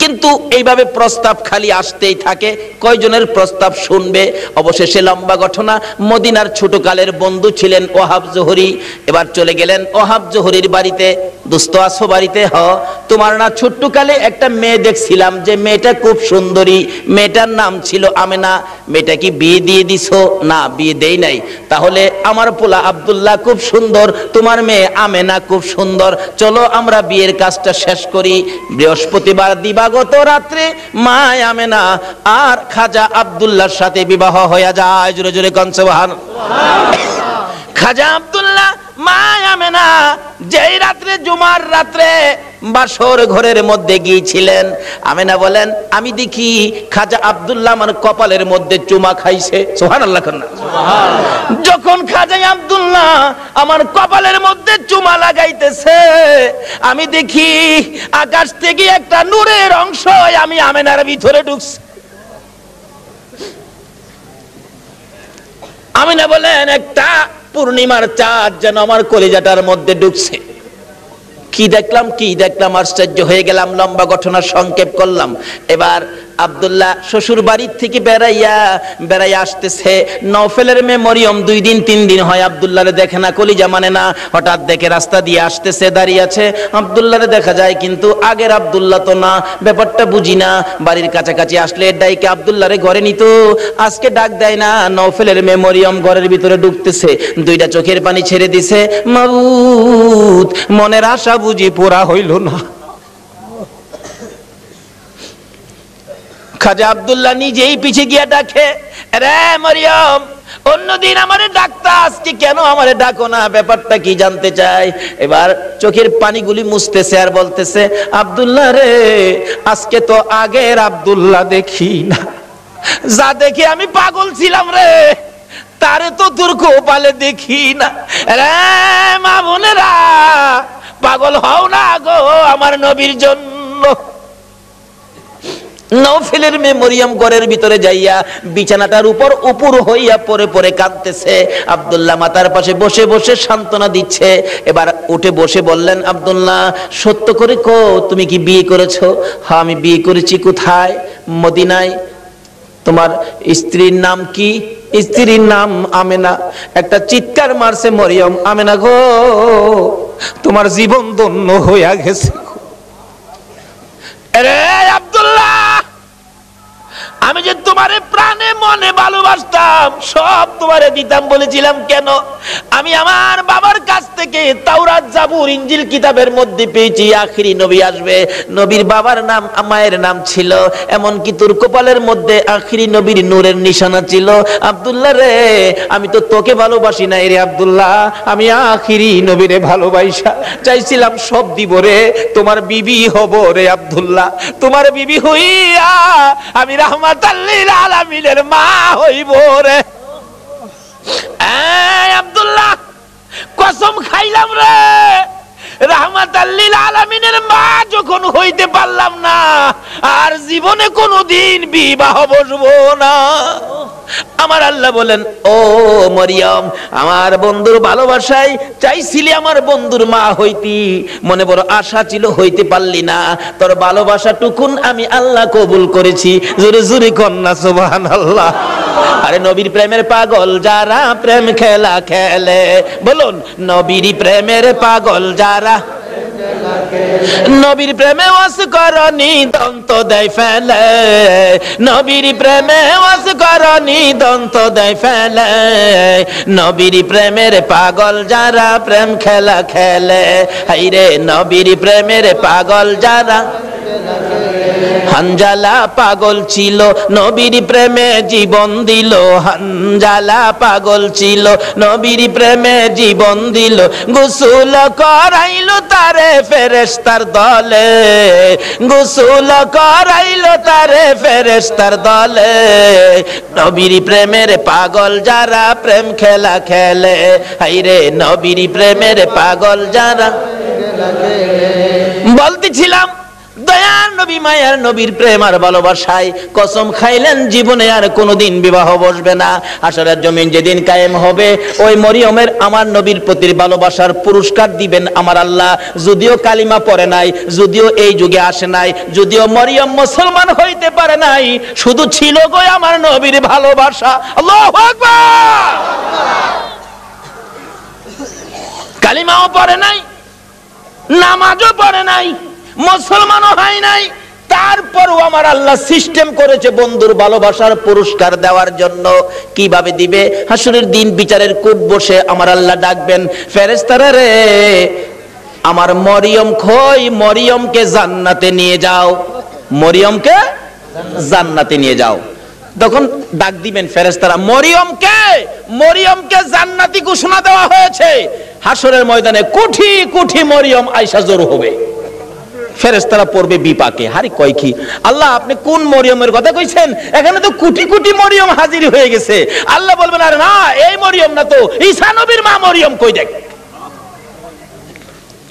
কিন্তু এইভাবে প্রস্তাব খালি আসতেই থাকে। কয়জনের প্রস্তাব শুনবে? অবশেষে লম্বা ঘটনা। মদিনার ছোটকালের বন্ধু ছিলেন ওহাব জোহরি। এবার চলে গেলেন ওহাব জোহরির বাড়িতে। দোস্ত আছো বাড়িতে? তোমার না ছোট্টকালে একটা মেয়ে দেখছিলাম, যে মেয়েটা খুব সুন্দরী, মেয়েটার নাম ছিল আমেনা, মেয়েটা কি বিয়ে দিয়ে দিছো? না, বিয়ে দেই নাই। তাহলে আমার পোলা আব্দুল্লাহ খুব সুন্দর, তোমার মেয়ে আমেনা খুব সুন্দর, চলো আমরা বিয়ের কাজটা শেষ করি। বৃহস্পতিবার দিবাগত রাত্রে মা আমেনা আর খাজা আব্দুল্লাহর সাথে বিবাহ হয়ে যায়। জোরে জোরে কোন সুবহানাল্লাহ। খাজা আব্দুল্লাহ মা আমেনা যেই রাত্রে, জুমার রাত্রে বাসর ঘরের মধ্যে গিয়েছিলেন, আমেনা বলেন আমি দেখি খাজা আব্দুল্লাহ আমার কপালের মধ্যে চুমা খাইছে। সুবহানাল্লাহ। যখন খাজা আব্দুল্লাহ আমার কপালের মধ্যে চুমা লাগাইতেছে, আমি দেখি আকাশ থেকে একটা নূরের অংশ আমি আমেনার ভিতরে ঢুকছে। আমেনা বলেন একটা পূর্ণিমার চাঁদ যেন আমার কলিজাটার মধ্যে ঢুকছে। কি দেখলাম আশ্চর্য হয়ে গেলাম। লম্বা ঘটনা সংক্ষেপ করলাম। এবার আব্দুল্লাহ শ্বশুর বাড়ির থেকে বেড়াইয়া আসতেছে। নওফেলের মেয়ে মরিয়ম 2 দিন 3 দিন হয় আব্দুল্লাহরে দেখে না, কলিজা মানে না। হঠাৎ দেখে রাস্তা দিয়ে আসতেছে, দাঁড়িয়ে আছে, আব্দুল্লাহরে দেখা যায়, কিন্তু আগের আব্দুল্লাহ তো না, ব্যাপারটা বুঝি না। বাড়ির কাছাকাছি আসলে ডাইকে আব্দুল্লাহরে ঘরে নিত, আজকে ডাক দেয় না। নওফেলের মেয়ে মরিয়ম ঘরের ভিতরে ঢুকতেছে, 2টা চোখের পানি ছেড়ে দিছে। মাবুদ, মনের আশা বুঝি পুরা হইল না। খাজা আব্দুল্লাহ নিজেই পিছে গিয়া ডাকে, রে মরিয়ম, অন্যদিন আমারে ডাকতা, আজকে কেন আমারে ডাকো না? ব্যাপারটা কি জানতে চাই। এবার চোখের পানিগুলি মুছতেছে আর বলতেছে, আব্দুল্লাহ রে, আজকে তো আগের আব্দুল্লাহ দেখি না, যা দেখে আমি পাগল ছিলাম রে, তারে তো তোর কপালে দেখি না। রে মা বোনেরা, পাগল হও না গো আমার নবীর জন্য। নওফেলের মেয়ে মরিয়ম ঘরের ভিতরে যাইয়া বিছানাটার উপর উপর হইয়া পরে পরে কাঁদতেছে। আব্দুল্লাহ মাতার পাশে বসে বসে সান্ত্বনা দিচ্ছে। এবার উঠে বসে বললেন, আব্দুল্লাহ, সত্য করে কো, তুমি কি বিয়ে করেছো? হ্যাঁ, আমি বিয়ে করেছি। কোথায়? মদিনায়। তোমার স্ত্রীর নাম কি? স্ত্রীর নাম আমেনা। একটা চিৎকার মারছে মরিয়ম, আমেনা গো, তোমার জীবন ধন্য হইয়া গেছে। রে আব্দুল্লাহ, আমি যে তোমারে প্রাণে মনে ভালোবাসতাম, সব তোমারে দিতাম বলেছিলাম কেন? আমি আমার বাবার কাছ থেকে তাওরাত, জাবুর, ইনজিল কিতাবের মধ্যে পেয়েছি আখিরি নবী আসবে। নবীর বাবার নাম, মায়ের নাম ছিল, এমনকি তোর কপালের মধ্যে আখিরি নবীর নূরের নিশানা ছিল। আব্দুল্লাহ রে, আমি তো তোকে ভালোবাসি না রে আব্দুল্লাহ, আমি আখিরি নবীরে ভালোবাসা চাইছিলাম, সব দিব রে, তোমার বিবি হব রে আব্দুল্লাহ, তোমার বিবি হইয়া আমি রাহমাতাল লিল আলামিনের মা হইব রে। আব্দুল্লাহ, কসম খাইলাম রে, রাহমাতাল লিল আলামিনের মা যখন হইতে পারলাম না, আর জীবনে কোনোদিন বিবাহ বসবো না। আমার আল্লাহ বলেন, ও মরিয়ম, আমার বন্ধুর ভালোবাসায় চাইছিলি আমার বন্ধুর মা হইতি, মনে বড় আশা ছিল, হইতে পারলি না, তোর ভালোবাসা টুকুন আমি আল্লাহ কবুল করেছি। জোরে জোরে কন্যা সুবহানাল্লাহ। আরে নবীর প্রেমের পাগল যারা প্রেম খেলা খেলে, বলুন নবীর প্রেমের পাগল যারা, নবীর প্রেমে ওয়াস করনি দন্ত দেয় ফেলে, নবীর প্রেমে ওয়াস করনি দন্ত দেয় ফেলে, নবীর প্রেমের পাগল যারা প্রেম খেলা খেলে, হাইরে নবীর প্রেমের পাগল যারা। হানজালা পাগল ছিল নবীর প্রেমে জীবন দিল, হানজালা পাগল ছিল নবীর প্রেমে জীবন দিল, গোসল করাইল তারে ফেরেশতার দলে, গোসল করাইল তারে ফেরেশতার দলে, নবীর প্রেমের পাগল যারা প্রেম খেলা খেলে, হাইরে নবীর প্রেমের পাগল যারা। বলতেছিলাম দয়ার নবী মায়ার নবীর প্রেম আর ভালোবাসায় কসম খাইলেন জীবনে আর কোনোদিন বিবাহ বসবে না। হাশরের জমিন যেদিন কায়েম হবে, ওই মরিয়মের আমার নবীর প্রতি ভালোবাসার পুরস্কার দিবেন আমার আল্লাহ। যদিও কালিমা পড়ে নাই, যদিও এই যুগে আসে নাই, যদিও মরিয়ম মুসলমান হইতে পারে নাই, শুধু ছিল গো আমার নবীর ভালোবাসা। আল্লাহু আকবার। কালিমাও পড়ে নাই, নামাজও পড়ে নাই, মুসলমানও হয় নাই, তারপরও আমার আল্লাহ সিস্টেম করেছে বন্ধুর ভালোবাসার পুরস্কার দেওয়ার জন্য। কিভাবে দিবে? হাসরের দিন বিচারের কোট বসে আমার আল্লাহ ডাকবেন, ফেরেশতারা রে আমার মরিয়ম কই, মরিয়মকে জান্নাতে নিয়ে যাও, মরিয়মকে জান্নাতে নিয়ে যাও। তখন ডাক দিবেন ফেরেশতারা, মরিয়মকে, মরিয়মকে জান্নাতি ঘোষণা দেওয়া হয়েছে। হাসরের ময়দানে কোটি কোটি মরিয়ম আয়েশা জড়ো হবে, ফেরেশতারা পড়বে বিপাকে। হারি কয় কি আল্লাহ, আপনি কোন মরিয়মের কথা কইছেন? এখানে তো কোটি কোটি মরিয়ম হাজির হয়ে গেছে। আল্লাহ বলবেন, আরে না, এই মরিয়ম না তো, ঈসা নবীর মা মরিয়ম কই দেখ।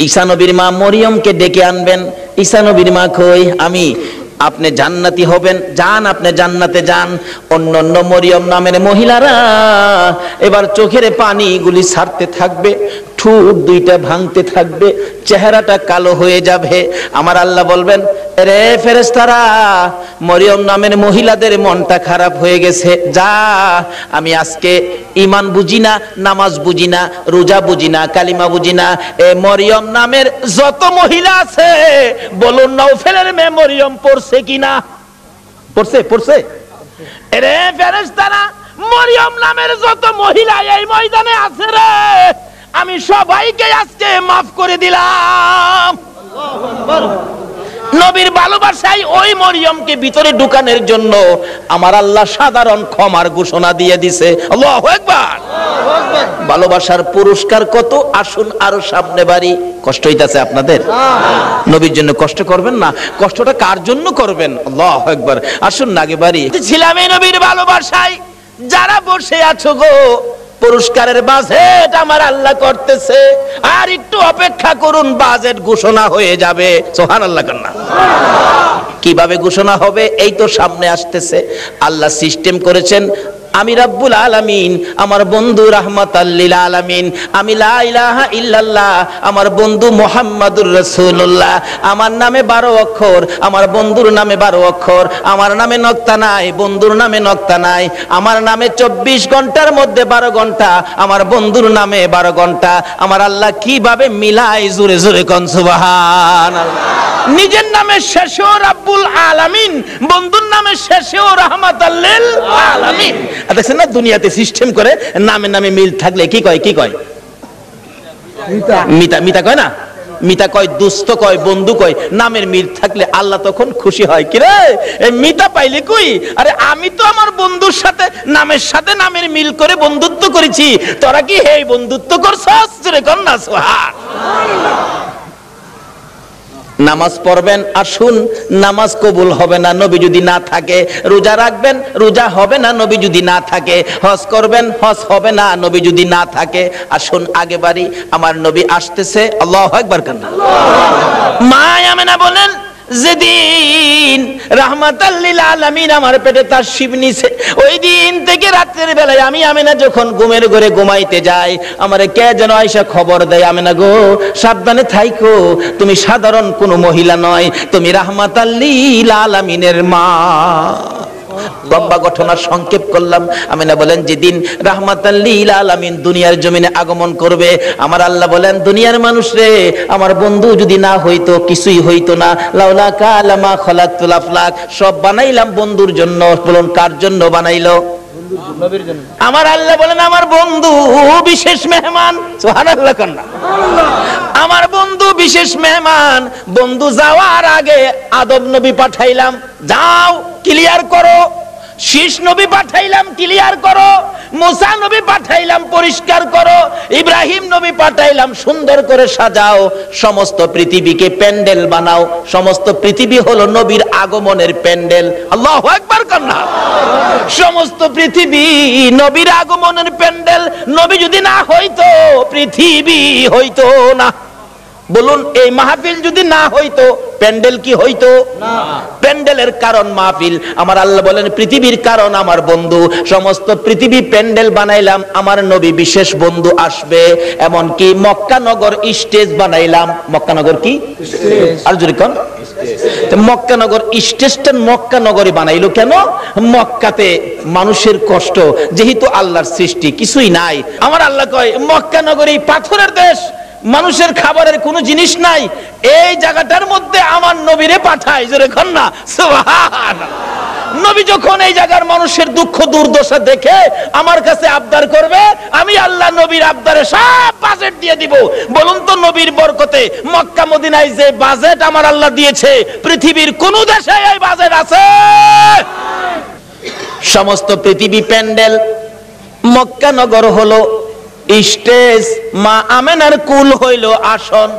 ঈসা নবীর মা মরিয়মকে ডেকে আনবেন। ঈসা নবীর মা কই, আমি। আপনি জান্নাতি হবেন, যান, আপনি জান্নাতে যান। অন্য অন্য মরিয়ম নামের মহিলারা এবার চোখের পানিগুলি ছাড়তে থাকবে, ঠোঁট দুইটা ভাঙতে থাকবে, চেহারাটা কালো হয়ে যাবে। আমার আল্লাহ বলবেন, রে ফেরেশতারা, মরিয়ম নামের মহিলাদের মনটা খারাপ হয়ে গেছে, যা, আমি আজকে ঈমান বুঝি না, নামাজ বুঝি না, রোজা বুঝি না, কালিমা বুঝি না, এ মরিয়ম নামের যত মহিলা আছে বলুন নওফেলের মেয়ে মরিয়ম পড়ছে কিনা? পড়ছে, পড়ছে। রে ফেরেশতারা, মরিয়ম নামের যত মহিলা এই ময়দানে আছে রে, আমি সবাইকে আজকে মাফ করে দিলাম। নবীর ভালোবাসায় ওই মরিয়মকে ভিতরে ঢুকানোর জন্য আমার আল্লাহ সাধারণ ক্ষমার ঘোষণা দিয়ে দিছে। আল্লাহু আকবার। ভালোবাসার পুরস্কার কত, আসুন আরো সামনে বাড়ি। কষ্ট হইতাছে আপনাদের? নবীর জন্য কষ্ট করবেন না, কষ্টটা কার জন্য করবেন? আল্লাহু আকবার। আসুন না আগে বাড়ি। ছিলাম এই নবীর ভালোবাসায়, যারা বসে আছো গো, পুরস্কারের বাজেট আমার আল্লাহ করতেছে, আর একটু অপেক্ষা করুন, বাজেট ঘোষণা হয়ে যাবে। সুবহানাল্লাহ কান্না। কিভাবে ঘোষণা হবে? এই তো সামনে আসতেছে। আল্লাহ সিস্টেম করেছেন, আমি রাব্বুল আলামিন, আমার বন্ধু রাহমাতাল লিল আলামিন, আমি লা ইলাহা ইল্লাল্লাহ, আমার বন্ধু মুহাম্মাদুর রাসূলুল্লাহ, আমার নামে 12 অক্ষর, আমার বন্ধুর নামে 12 অক্ষর, আমার নামে নক্তা নাই, বন্ধুর নামে নক্তা নাই, আমার নামে 24 ঘন্টার মধ্যে 12 ঘন্টা, আমার বন্ধুর নামে 12 ঘন্টা। আমার আল্লাহ কিভাবে মিলাই, জোরে জোরে কোন সুবহানাল্লাহ। নিজের নামে শেষেও রাব্বুল আলামিন, বন্ধুর নামে শেষেও রাহমাতাল লিল আলামিন। দেখছেন না, দুনিয়াতে সিস্টেম করে নামে নামে মিল থাকলে কি কয়? কি কয়? মিতা। মিতা কয় না, মিতা কয় দুস্থ কয়, বন্ধু কয়। নামের মিল থাকলে আল্লাহ তখন খুশি হয়। কি রে, এই মিতা পাইলে কই? আরে আমি তো আমার বন্ধুর সাথে নামের সাথে নামের মিল করে বন্ধুত্ব করেছি, তোরা কি এই বন্ধুত্ব করছস? জোরে কর না সুবহানাল্লাহ। নামাজ পড়বেন, আসুন নামাজ কবুল হবে না নবী যদি না থাকে। রোজা রাখবেন, রোজা হবে না নবী যদি না থাকে। হজ করবেন, হজ হবে না নবী যদি না থাকে। আসুন আগে বাড়ি, আমার নবী আসতেছে। আল্লাহু আকবার কান্না। মা আমেনা বলেন, যেদিন রাহমাতাল লিল আলামিন আমার পেটে তার শিব নিছে, ওই দিন থেকে রাতের বেলায় আমি আমেনা যখন ঘুমের ঘরে ঘুমাইতে যাই, আমারে কে যেন আয়েশা খবর দেয়, আমেনা গো সাবধানে থাইকো, তুমি সাধারণ কোনো মহিলা নয়, তুমি রাহমাতাল লিল আলামিনের মা। লম্বা ঘটনা সংক্ষেপ করলাম। আমিনা বলেন, যেদিন রাহমাতাল লিল আলামিন দুনিয়ার জমিনে আগমন করবে, আমার আল্লাহ বলেন, দুনিয়ার মানুষ রে, আমার বন্ধু যদি না হইতো কিছুই হইতো না। লাউলা কালামা খলাকতুল আফলাক, সব বানাইলাম বন্ধুর জন্য। বলুন কার জন্য বানাইলো? আমার আল্লাহ বলেন, আমার বন্ধু বিশেষ মেহমান। সুবহানাল্লাহ কান্না। আমার বন্ধু বিশেষ মেহমান। বন্ধু যাওয়ার আগে আদম নবী পাঠাইলাম, যাও ক্লিয়ার করো। শীষ নবী পাঠাইলাম, ক্লিয়ার করো। মুসা নবী পাঠাইলাম, পরিষ্কার করো। ইব্রাহিম নবী পাঠাইলাম, সুন্দর করে সাজাও। সমস্ত পৃথিবীকে প্যান্ডেল বানাও। সমস্ত পৃথিবী হলো নবীর আগমনের প্যান্ডেল। আল্লাহু আকবার কান্না। সমস্ত পৃথিবী নবীর আগমনের প্যান্ডেল। নবী যদি না হইতো পৃথিবী হইতো না। বলুন, এই মাহফিল যদি না হইতো প্যান্ডেল কি হইতো? না। প্যান্ডেলের কারণ মাহফিল। আমার আল্লাহ বলেন, পৃথিবীর কারণ আমার বন্ধু। সমস্ত পৃথিবী প্যান্ডেল বানাইলাম, আমার নবী বিশেষ বন্ধু আসবে। এমন কি মক্কা নগর স্টেজ বানাইলাম। মক্কা নগর কি আর জোরে কোন? মক্কা নগর স্টেজটা মক্কা নগরী বানাইলো কেন? মক্কাতে মানুষের কষ্ট, যেহেতু আল্লাহর সৃষ্টি কিছুই নাই। আমার আল্লাহ কয়, মক্কা নগরী পাথরের দেশ, মানুষের খাবারের কোনো জিনিস নাই, এই জায়গাটার মধ্যে আমার নবীরে পাঠায়। জোরে কোন না সুবহানাল্লাহ। নবী যখন এই জায়গার মানুষের দুঃখ দুর্দশা দেখে আমার কাছে আবদার করবে, আমি আল্লাহ নবীর আবদারে সব বাজেট দিয়ে দিব। বলুন তো, নবীর বরকতে মক্কা মদিনায় যে বাজেট আমার আল্লাহ দিয়েছে, পৃথিবীর কোন দেশে এই বাজেট আছে? সমস্ত পৃথিবী প্যান্ডেল, মক্কা নগর হলো স্টেজ, মা আমেনার কুল হইল আসন।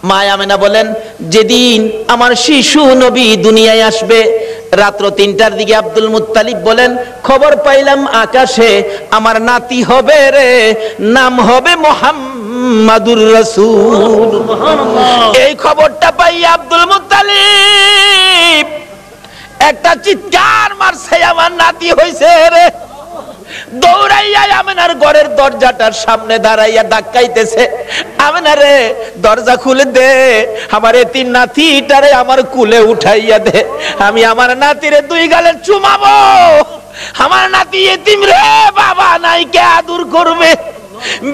মা আমেনা বলেন, যেদিন আমার শিশু নবী দুনিয়ায় আসবে, রাত্র ৩টার দিকে আব্দুল মুত্তালিব বলেন, খবর পাইলাম আকাশে আমার নাতি হবে রে, নাম হবে মুহাম্মাদুর রাসূল। এই খবরটা পাই আব্দুল মুত্তালিব একটা চিৎকার মারছে, আমার নাতি হইছে রে। দৌড়াইয়া আমেনার ঘরের দরজাটার সামনে দাঁড়াইয়া ধাক্কাইতেছে, আমেনা রে দরজা খুলে দে, আমার এতিম নাতিটারে আমার কুলে উঠাইয়া দে, আমি আমার নাতিরে 2 গালে চুমাবো। আমার নাতি এতিম রে, বাবা নাই, কে আদর করবে?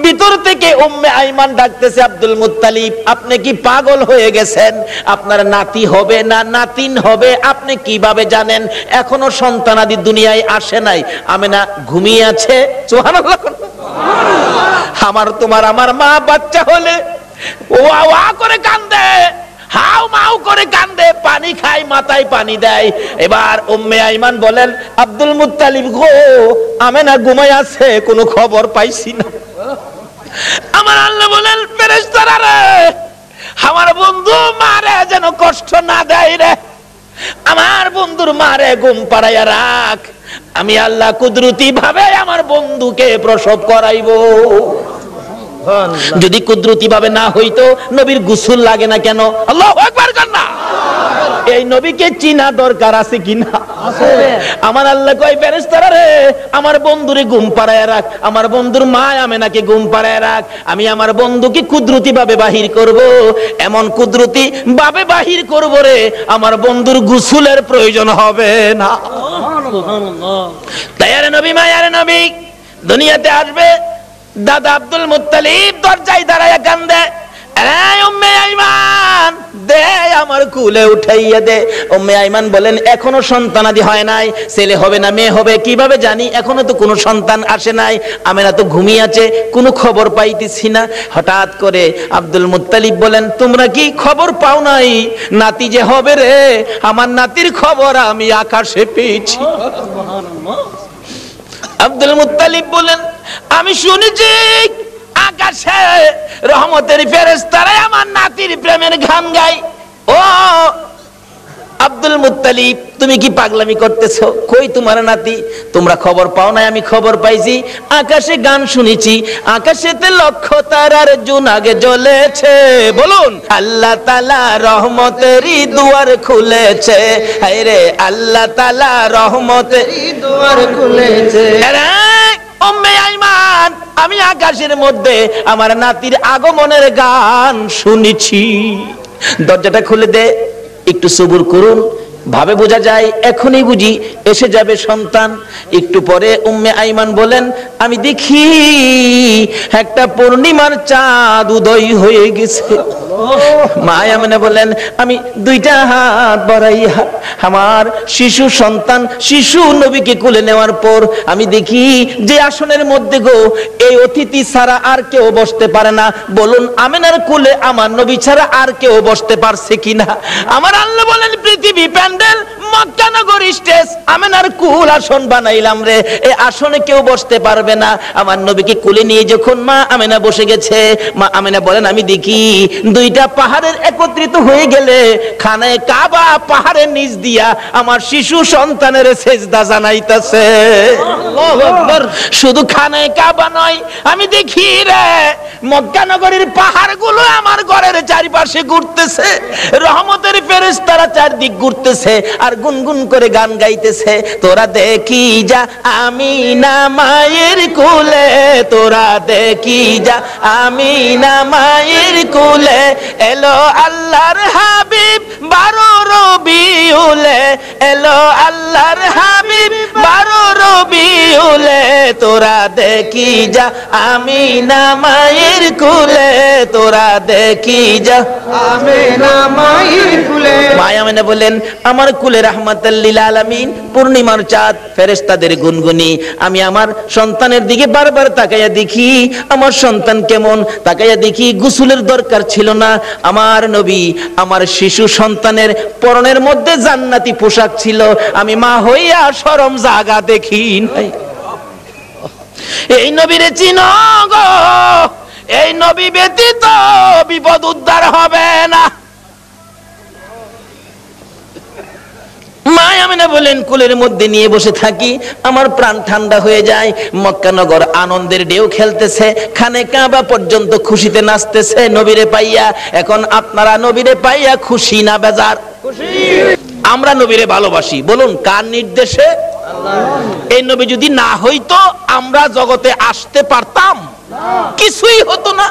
ভিতর থেকে উম্মে আইমান ডাকতেছে, আব্দুল মুত্তালিব আপনি কি পাগল হয়ে গেছেন? আপনার নাতি হবে না নাতিন হবে আপনি কিভাবে জানেন? এখনো সন্তানাদি দুনিয়ায় আসে নাই। আমেনা ঘুমিয়ে আছে। সুবহানাল্লাহ। আমার তোমার আমার মা বাচ্চা হলে ওয়া ওয়া করে কান্দে, হাউ মাউ করে কান্দে, পানি খায়, মাথায় পানি দেয়। এবার উম্মে আইমান বলেন, আব্দুল মুত্তালিব গো, আমেনা ঘুমায় আছে, কোনো খবর পাইছি না। আমার আল্লাহ বলেন, ফেরেশতারা রে, আমার বন্ধু মারে যেন কষ্ট না দেয় রে, আমার বন্ধুর মারে ঘুম পাড়াইয়া রাখ। আমি আল্লাহ কুদরতি ভাবে আমার বন্ধুকে প্রসব করাইবো। যদি কুদরতি ভাবে না হইতো নবীর গোসল লাগে না কেন? আল্লাহু আকবার কান্না। এই নবীকে চিনা দরকার আছে কিনা? আছে। আমার আল্লাহ কয়, ফেরেশতারা রে, আমার বন্ধুরে ঘুম পাড়ায় রাখ, আমার বন্ধুর মা আমেনাকে ঘুম পাড়ায় রাখ। আমি আমার বন্ধুকে কুদরতি ভাবে বাহির করব, এমন কুদরতি ভাবে বাহির করব রে, আমার বন্ধুর গোসলের প্রয়োজন হবে না। সুবহানাল্লাহ। তাইয়ারে নবী, মায়ারে নবী দুনিয়াতে আসবে। দাদা আব্দুল মুত্তালিব দরজায় দাঁড়ায় কান্দে, এই উম্মে আইমান দে, আমার কুলে উঠাইয়া দে। উম্মে আইমান বলেন, এখনো সন্তানাদি হয় নাই, ছেলে হবে না মেয়ে হবে কিভাবে জানি, এখনো তো কোনো সন্তান আসে নাই। আমেনা তো ঘুমিয়ে আছে, কোনো খবর পাইতেছি না। হঠাৎ করে আব্দুল মুত্তালিব বলেন, তোমরা কি খবর পাও নাই নাতি যে হবে রে? আমার নাতির খবর আমি আকাশে পেয়েছি। আব্দুল মুত্তালিব বলেন, আমি শুনেছি আকাশে রহমতের ফেরেশতারা আমার নাতির প্রেমের গান গায়। ও আব্দুল মুত্তালিব, তুমি কি পাগলামি করতেছো? কই তোমার নাতি? তোমরা খবর পাও না? আমি খবর পাইছি, আকাশে গান শুনেছি, আকাশেতে লক্ষ তারার জোনাগে জ্বলেছে। বলুন, আল্লাহ তাআলা রহমতেরই দুয়ার খুলেছে। হায়রে আল্লাহ তাআলা রহমতেরই দুয়ার খুলেছে। উম্মে আইমান, আমি আকাশের মধ্যে আমার নাতির আগমনের গান শুনেছি। দরজাটা খুলে দে, একটু সবুর করুন, ভাবে বোঝা যায় এখনই বুঝি এসে যাবে সন্তান। একটু পরে উম্মে আইমান বলেন, আমি দেখি একটা পূর্ণিমার চাঁদ উদয় হয়ে গেছে। মা আমেনা বলেন, আমি দুইটা হাত বাড়াইয়া আমার শিশু সন্তান শিশু নবীকে কোলে নেওয়ার পর আমি দেখি যে আসনের মধ্যে গো এই অতিথি ছাড়া আর কেউ বসতে পারে না। বলুন, আমেনার কোলে আমার নবী ছাড়া আর কেউ বসতে পারছে কিনা? আমার আল্লাহ বলেন, পৃথিবী প্যান্ডেল, মক্কা নগর স্টেজ, আমেনার কুল আসন বানাইলাম রে, এই আসনে কেউ বসতে পারবে না। আমার নবীকে কোলে নিয়ে যখন মা আমেনা বসে গেছে, মা আমেনা বলেন, আমি দেখি দুইটা পাহাড়ের একত্রিত হয়ে গেলে খানায়ে কাবা পাহাড়ের নিচ দিয়া আমার শিশু সন্তানের সেজদা জানাইতেছে। আল্লাহু আকবার। শুধু খানায়ে কাবা নয়, আমি দেখি রে মক্কা নগরীর পাহাড়গুলো আমার ঘরের চারিপাশে ঘুরতেছে, রহমতের ফেরেশতারা চারদিক ঘুরতেছে আর গুনগুন করে গান গাইতেছে। তোরা দেখি যা আমিনা মায়ের কোলে, তোরা দেখি যা আমিনা মায়ের কোলে, এলো আল্লাহর হাবিব 12 রবিউলে, এলো আল্লাহর হাবিব 12 রবিউলে, তোরা দেখি যা আমিনা মায়ের কোলে, তোরা দেখি যা আমিনা মায়ের কোলে। মা আমিনা বলেন, আমার কোলে রাহমাতাল লিল আলামিন পূর্ণিমার চাঁদ, ফেরেশতাদের গুনগুনি। আমি আমার সন্তানের দিকে বারবার তাকাইয়া দেখি আমার সন্তান কেমন, তাকাইয়া দেখি গোসলের দরকার ছিল না। আমার নবী আমার শিশু সন্তানের পরনের মধ্যে জান্নাতি পোশাক ছিল। আমি মা হইয়া শরম জাগা দেখি নাই। এই নবীরে চিনো গো, এই নবী ব্যতীত বিপদ উদ্ধার হবে না। মা আমিনা বলেন, কোলের মধ্যে নিয়ে বসে থাকি, আমার প্রাণ ঠান্ডা হয়ে যায়। মক্কা নগর আনন্দের ঢেউ খেলতেছে, খানে কাবা পর্যন্ত খুশিতে নাচতেছে নবীরে পাইয়া। এখন আপনারা নবীরে পাইয়া খুশি না বেজার? খুশি। আমরা নবীরে ভালোবাসি, বলুন কার নির্দেশে? আল্লাহ। এই নবী যদি না হইতো আমরা জগতে আসতে পারতাম? কিছুই হতো না।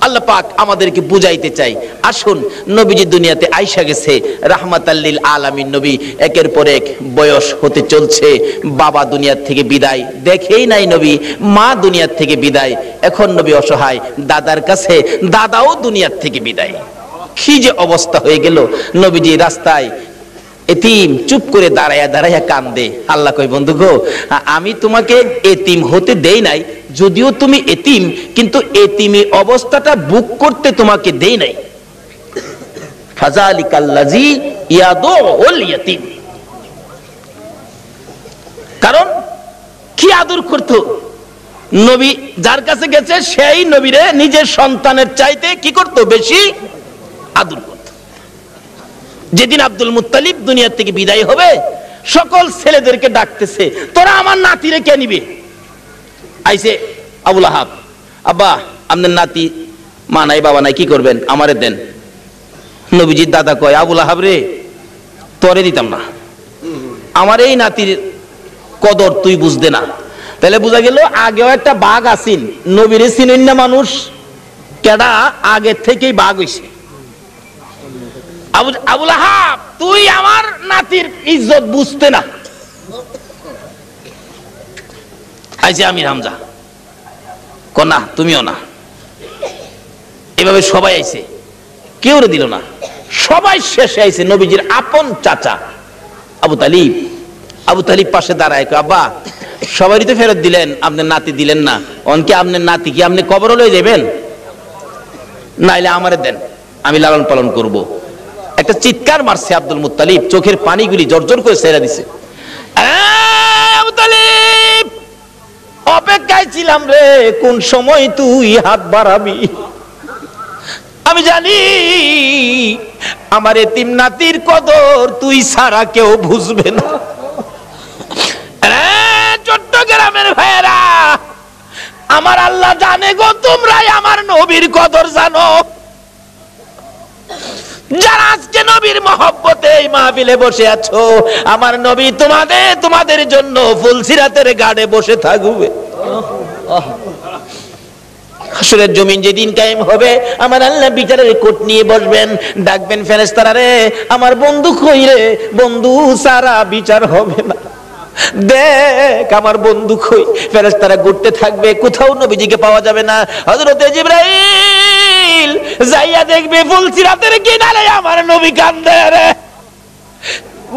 আল্লাহ পাক আমাদেরকে বুঝাইতে চাই, আসুন নবীজি দুনিয়াতে আইসা গেছে রাহমাতাল লিল আলামিন নবী, একের পর এক বয়স হতে চলছে। বাবা দুনিয়ার থেকে বিদায়, দেখেই নাই নবী, মা দুনিয়ার থেকে বিদায়, এখন নবী অসহায়, দাদার কাছে, দাদাও দুনিয়ার থেকে বিদায়। কি যে অবস্থা হয়ে গেল। নবীজি রাস্তায় এতিম চুপ করে দাঁড়ায়া দাঁড়ায়া কান্দে। আল্লাহ কই, বন্ধু গো, আমি তোমাকে এতিম হতে দেই নাই, যদিও তুমি এতিম, কিন্তু এতিমি অবস্থাটা বুক করতে তোমাকে দেই নাই। ফাযালিকাল্লাযী ইয়াদুল ইয়াতীম। কারণ কি আদর করতো নবী, যার কাছে গেছে সেই নবীরে নিজের সন্তানের চাইতে কি করতো? বেশি আদর করতো। যেদিন আব্দুল মুত্তালিব দুনিয়া থেকে বিদায় হবে, সকল ছেলেদেরকে ডাকতেছে, তোরা আমার নাতিরে কে নিবে? আইছে আবুল আহাব, আব্বা আপনার নাতি, মা নাই বাবা নাই, কি করবেন? আমারে দেন। নবীজির দাদা কয়, আবুল আহাব রে, তোরে দিতাম না, আমার এই নাতির কদর তুই বুঝতে না। তাহলে বোঝা গেল আগেও একটা বাঘ আসিন, নবীরে চিনেন না মানুষ, কেডা আগে থেকেই বাঘ হইছে। আবুল আহাব, তুই আমার নাতির ইজ্জত বুঝতে না। আইছে আমির হামজা, কনা তুমিও না। এভাবে সবাই আইছে, কেউ দিল না, সবাই শেষে আইছে নবীজির আপন চাচা আবু তালিব। আবু তালিব পাশে দাঁড়ায়, আব্বা সবারই তো ফেরত দিলেন, আপনার নাতি দিলেন না, অনকে আপনার নাতি কি আপনি কবরে লয়ে যাবেন? নাইলে আমারে দেন, আমি লালন পালন করব। একটা চিৎকার মারছে আব্দুল মুত্তালিব, চোখের পানিগুলি জর্জর করে ছেড়ে দিছে। আবু তালিব, অপেক্ষায় ছিলাম রে, কোন সময় তুই হাত বাড়াবি। আমি জানি আমার এতিম নাতির কদর তুই ছাড়া কেউ বুঝবে না। চট্টগ্রামের ভাইয়েরা, আমার আল্লাহ জানে গো, তোমরাই আমার নবীর কদর জানো। যারা আজকে নবীর মহব্বতে এই মাহফিলে বসে আছো, আমার নবী তোমাদের জন্য ফুলসিরাতের গাড়ে বসে থাকবে। হাসরের জমিন যেদিন কায়েম হবে, আমার আল্লাহ বিচারের কোট নিয়ে বসবেন, ডাকবেন ফেরেশতারা রে, আমার বন্ধু কই রে, বন্ধু সারা বিচার হবে না, দেখ আমার বন্ধু কই। ফেরেশতারা ঘুরতে থাকবে, কোথাও নবীজিকে পাওয়া যাবে না। হযরতে জিবরাইল যাইয়া দেখবে ফুলসিরাতের কিনারে আমার নবী কান্দে রে।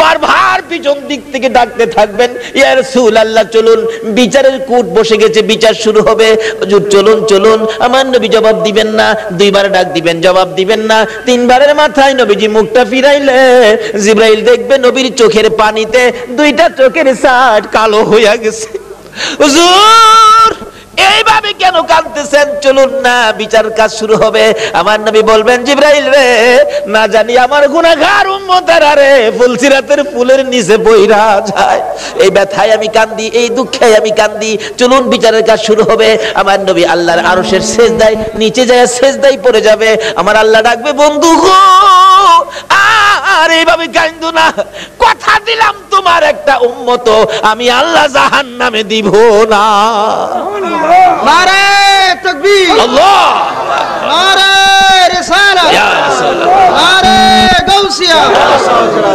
বারবার পিছন দিক থেকে ডাকতে থাকবেন, ইয়া রাসূলুল্লাহ চলুন, বিচারের কোট বসে গেছে, বিচার শুরু হবে, হুজুর চলুন চলুন। আমার নবী জবাব দিবেন না, দুইবার ডাক দিবেন, জবাব দিবেন না। তিনবারের মাথায় নবীজি মুখটা ফিরাইলে জিবরাইল দেখবে নবীর চোখের পানিতে দুইটা চোখের সাট কালো হইয়া গেছে। হুজুর এইভাবে কেন কাঁদতেছেন, চলুন না, বিচার কাজ শুরু হবে। আমার নবী বলবেন, জিবরাইল রে, না জানি আমার গুনাহগার উম্মতেরা রে ফুলসিরাতের ফুলের নিচে বইরা যায়, এই ব্যথায় আমি কান্দি, এই দুঃখে আমি কান্দি, চলুন বিচারের কাজ শুরু হবে। আমার নবী আল্লাহর আরশের সেজদায় নিচে যায়, সেজদায় পড়ে যাবে। আমার আল্লাহ ডাকবে, বন্ধু গো আর এইভাবে কান্দো না, কথা দিলাম তোমার একটা উম্মত আমি আল্লাহ জাহান্নামে দিব না। নারে তাকবীর, আল্লাহ, নারে রিসালাত, ইয়া রাসূলুল্লাহ, নারে গাউসিয়া,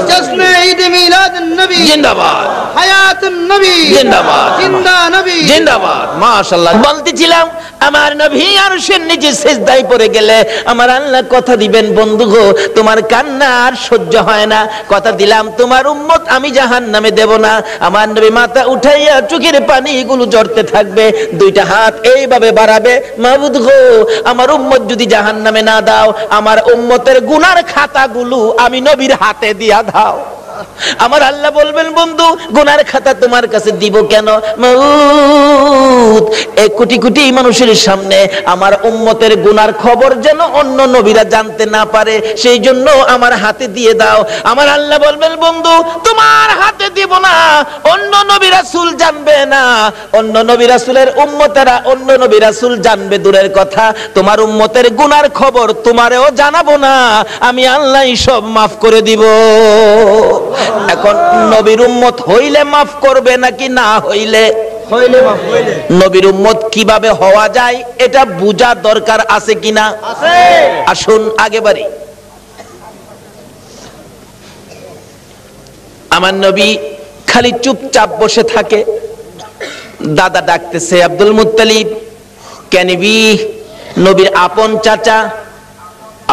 জশ্নে ঈদ মিলাদ নবী জিন্দাবাদ, হায়াতুন নবী জিন্দাবাদ, জিন্দা নবী জিন্দাবাদ। মাশাআল্লাহ। বলতেছিলাম আমার নবী আরশের নিচে সিজদায় পড়ে গেলে আমার আল্লাহ কথা দিবেন, বন্ধু গো তোমার কান্না আর সহ্য হয় না, কথা দিলাম তোমার উম্মত আমি জাহান্নামে দেব না। আমার নবী মাথা উঠাইয়া চোখের পানিগুলো ঝরতে থাকবে, দুইটা হাত এইভাবে বাড়াবে, মাবুদ গো আমার উম্মত যদি জাহান্নামে না দাও, আমার উম্মতের গুনার খাতাগুলো আমি নবীর হাতে দিয়া দাও। আমার আল্লাহ বলবেন, বন্ধু গুনার খাতা তোমার কাছে দিব কেন? মাউত এই কোটি কোটি মানুষের সামনে আমার উম্মতের গুনার খবর যেন অন্য নবীরা জানতে না পারে, সেই জন্য আমার হাতে দিয়ে দাও। আমার আল্লাহ বলবেন, বন্ধু তোমার হাতে দিব না, অন্য নবী রাসূল জানবে না, অন্য নবী রাসূলের উম্মতেরা অন্য নবী রাসূল জানবে দূরের কথা, তোমার উম্মতের গুনার খবর তোমারেও জানাবো না, আমি আল্লাহই সব মাফ করে দিব। এখন নবীর উম্মত হইলে মাফ করবে নাকি না হইলে? হইলে মাফ হইলে। নবীর উম্মত কিভাবে হওয়া যায় এটা বুঝা দরকার আছে কিনা? আছে। আসুন আগে বাড়ি। আমার নবী খালি চুপচাপ বসে থাকে, দাদা ডাকতেছে, আব্দুল মুত্তালিব কেনিবি, নবীর আপন চাচা